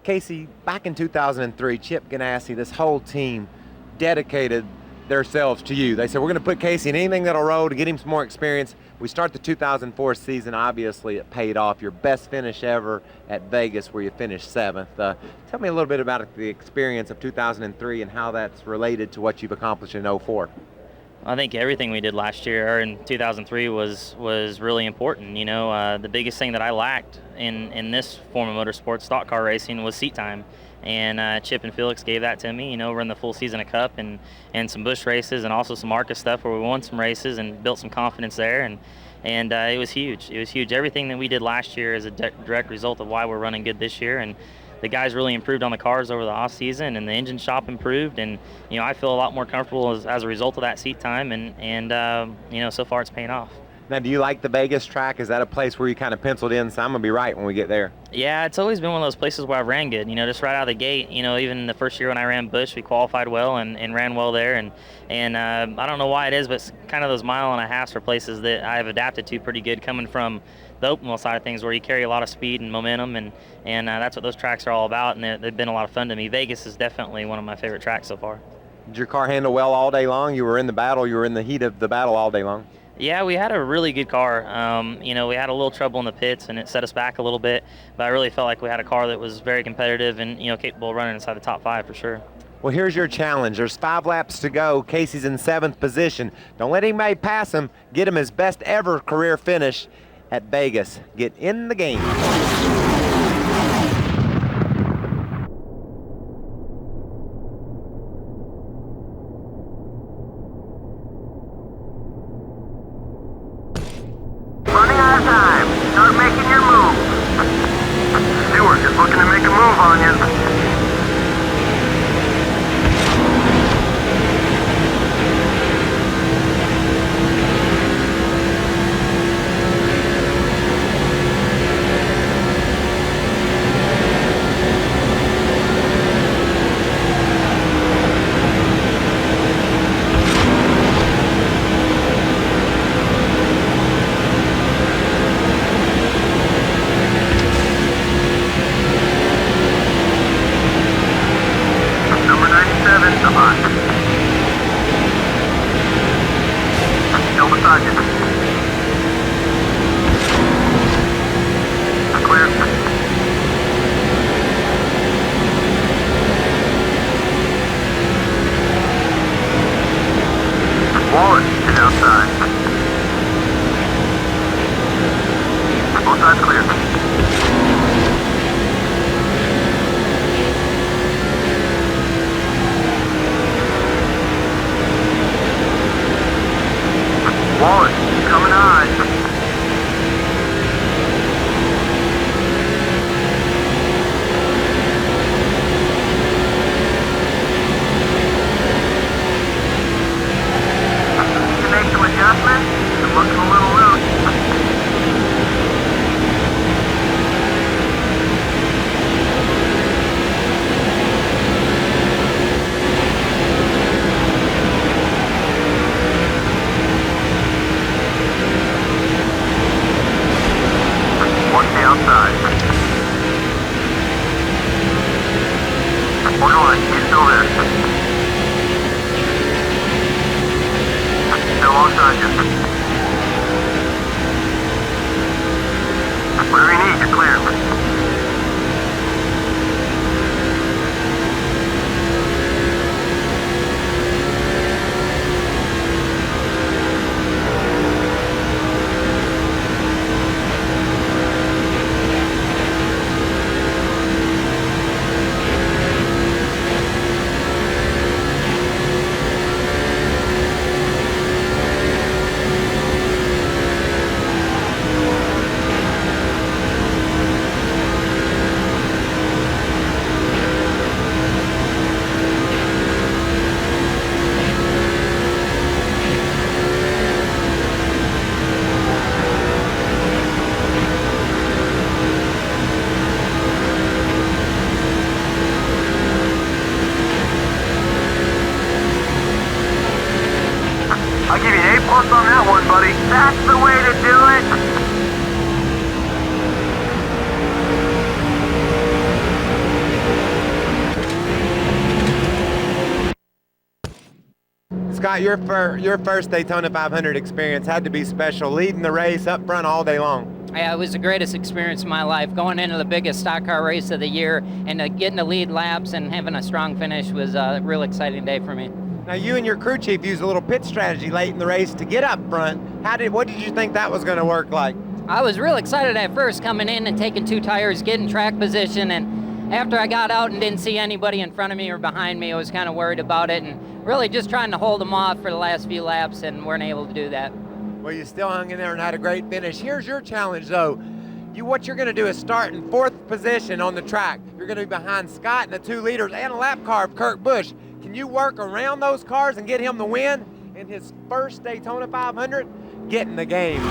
Casey, back in 2003, Chip Ganassi, this whole team dedicated themselves to you. They said, we're going to put Casey in anything that'll roll to get him some more experience. We start the 2004 season. Obviously, it paid off. Your best finish ever at Vegas, where you finished 7th. Tell me a little bit about the experience of 2003 and how that's related to what you've accomplished in 04. I think everything we did last year or in 2003 was really important. You know, the biggest thing that I lacked in this form of motorsports, stock car racing, was seat time. And Chip and Felix gave that to me. You know, run the full season of Cup and some Busch races and also some ARCA stuff where we won some races and built some confidence there. And it was huge. It was huge. Everything that we did last year is a direct result of why we're running good this year. And the guys really improved on the cars over the off season, and the engine shop improved. And you know, I feel a lot more comfortable as a result of that seat time. And you know, so far it's paying off. Now, do you like the Vegas track? Is that a place where you kind of penciled in, so I'm going to be right when we get there? Yeah, it's always been one of those places where I ran good. You know, just right out of the gate. You know, even the first year when I ran Busch, we qualified well and ran well there. And I don't know why it is, but it's kind of those mile and a halves for places that I've adapted to pretty good, coming from the open wheel side of things, where you carry a lot of speed and momentum, and that's what those tracks are all about, and they've been a lot of fun to me. Vegas is definitely one of my favorite tracks so far. Did your car handle well all day long? You were in the battle. You were in the heat of the battle all day long. Yeah, we had a really good car. You know, we had a little trouble in the pits, and it set us back a little bit, but I really felt like we had a car that was very competitive and, you know, capable of running inside the top 5 for sure. Well, here's your challenge. There's 5 laps to go. Casey's in 7th position. Don't let anybody pass him. Get him his best ever career finish at Vegas. Get in the game. Start making your move. Stewart is looking to make a move on you. I'll give you an A+ on that one, buddy. That's the way to do it. Scott, your first Daytona 500 experience had to be special, leading the race up front all day long. Yeah, it was the greatest experience of my life. Going into the biggest stock car race of the year and getting to lead laps and having a strong finish was a real exciting day for me. Now, you and your crew chief used a little pit strategy late in the race to get up front. What did you think that was going to work like? I was real excited at first coming in and taking 2 tires, getting track position, and after I got out and didn't see anybody in front of me or behind me, I was kind of worried about it and really just trying to hold them off for the last few laps, and weren't able to do that. Well, you still hung in there and had a great finish. Here's your challenge, though. What you're going to do is start in 4th position on the track. You're going to be behind Scott and the 2 leaders and a lap car of Kurt Busch. Can you work around those cars and get him the win in his first Daytona 500? Get in the game.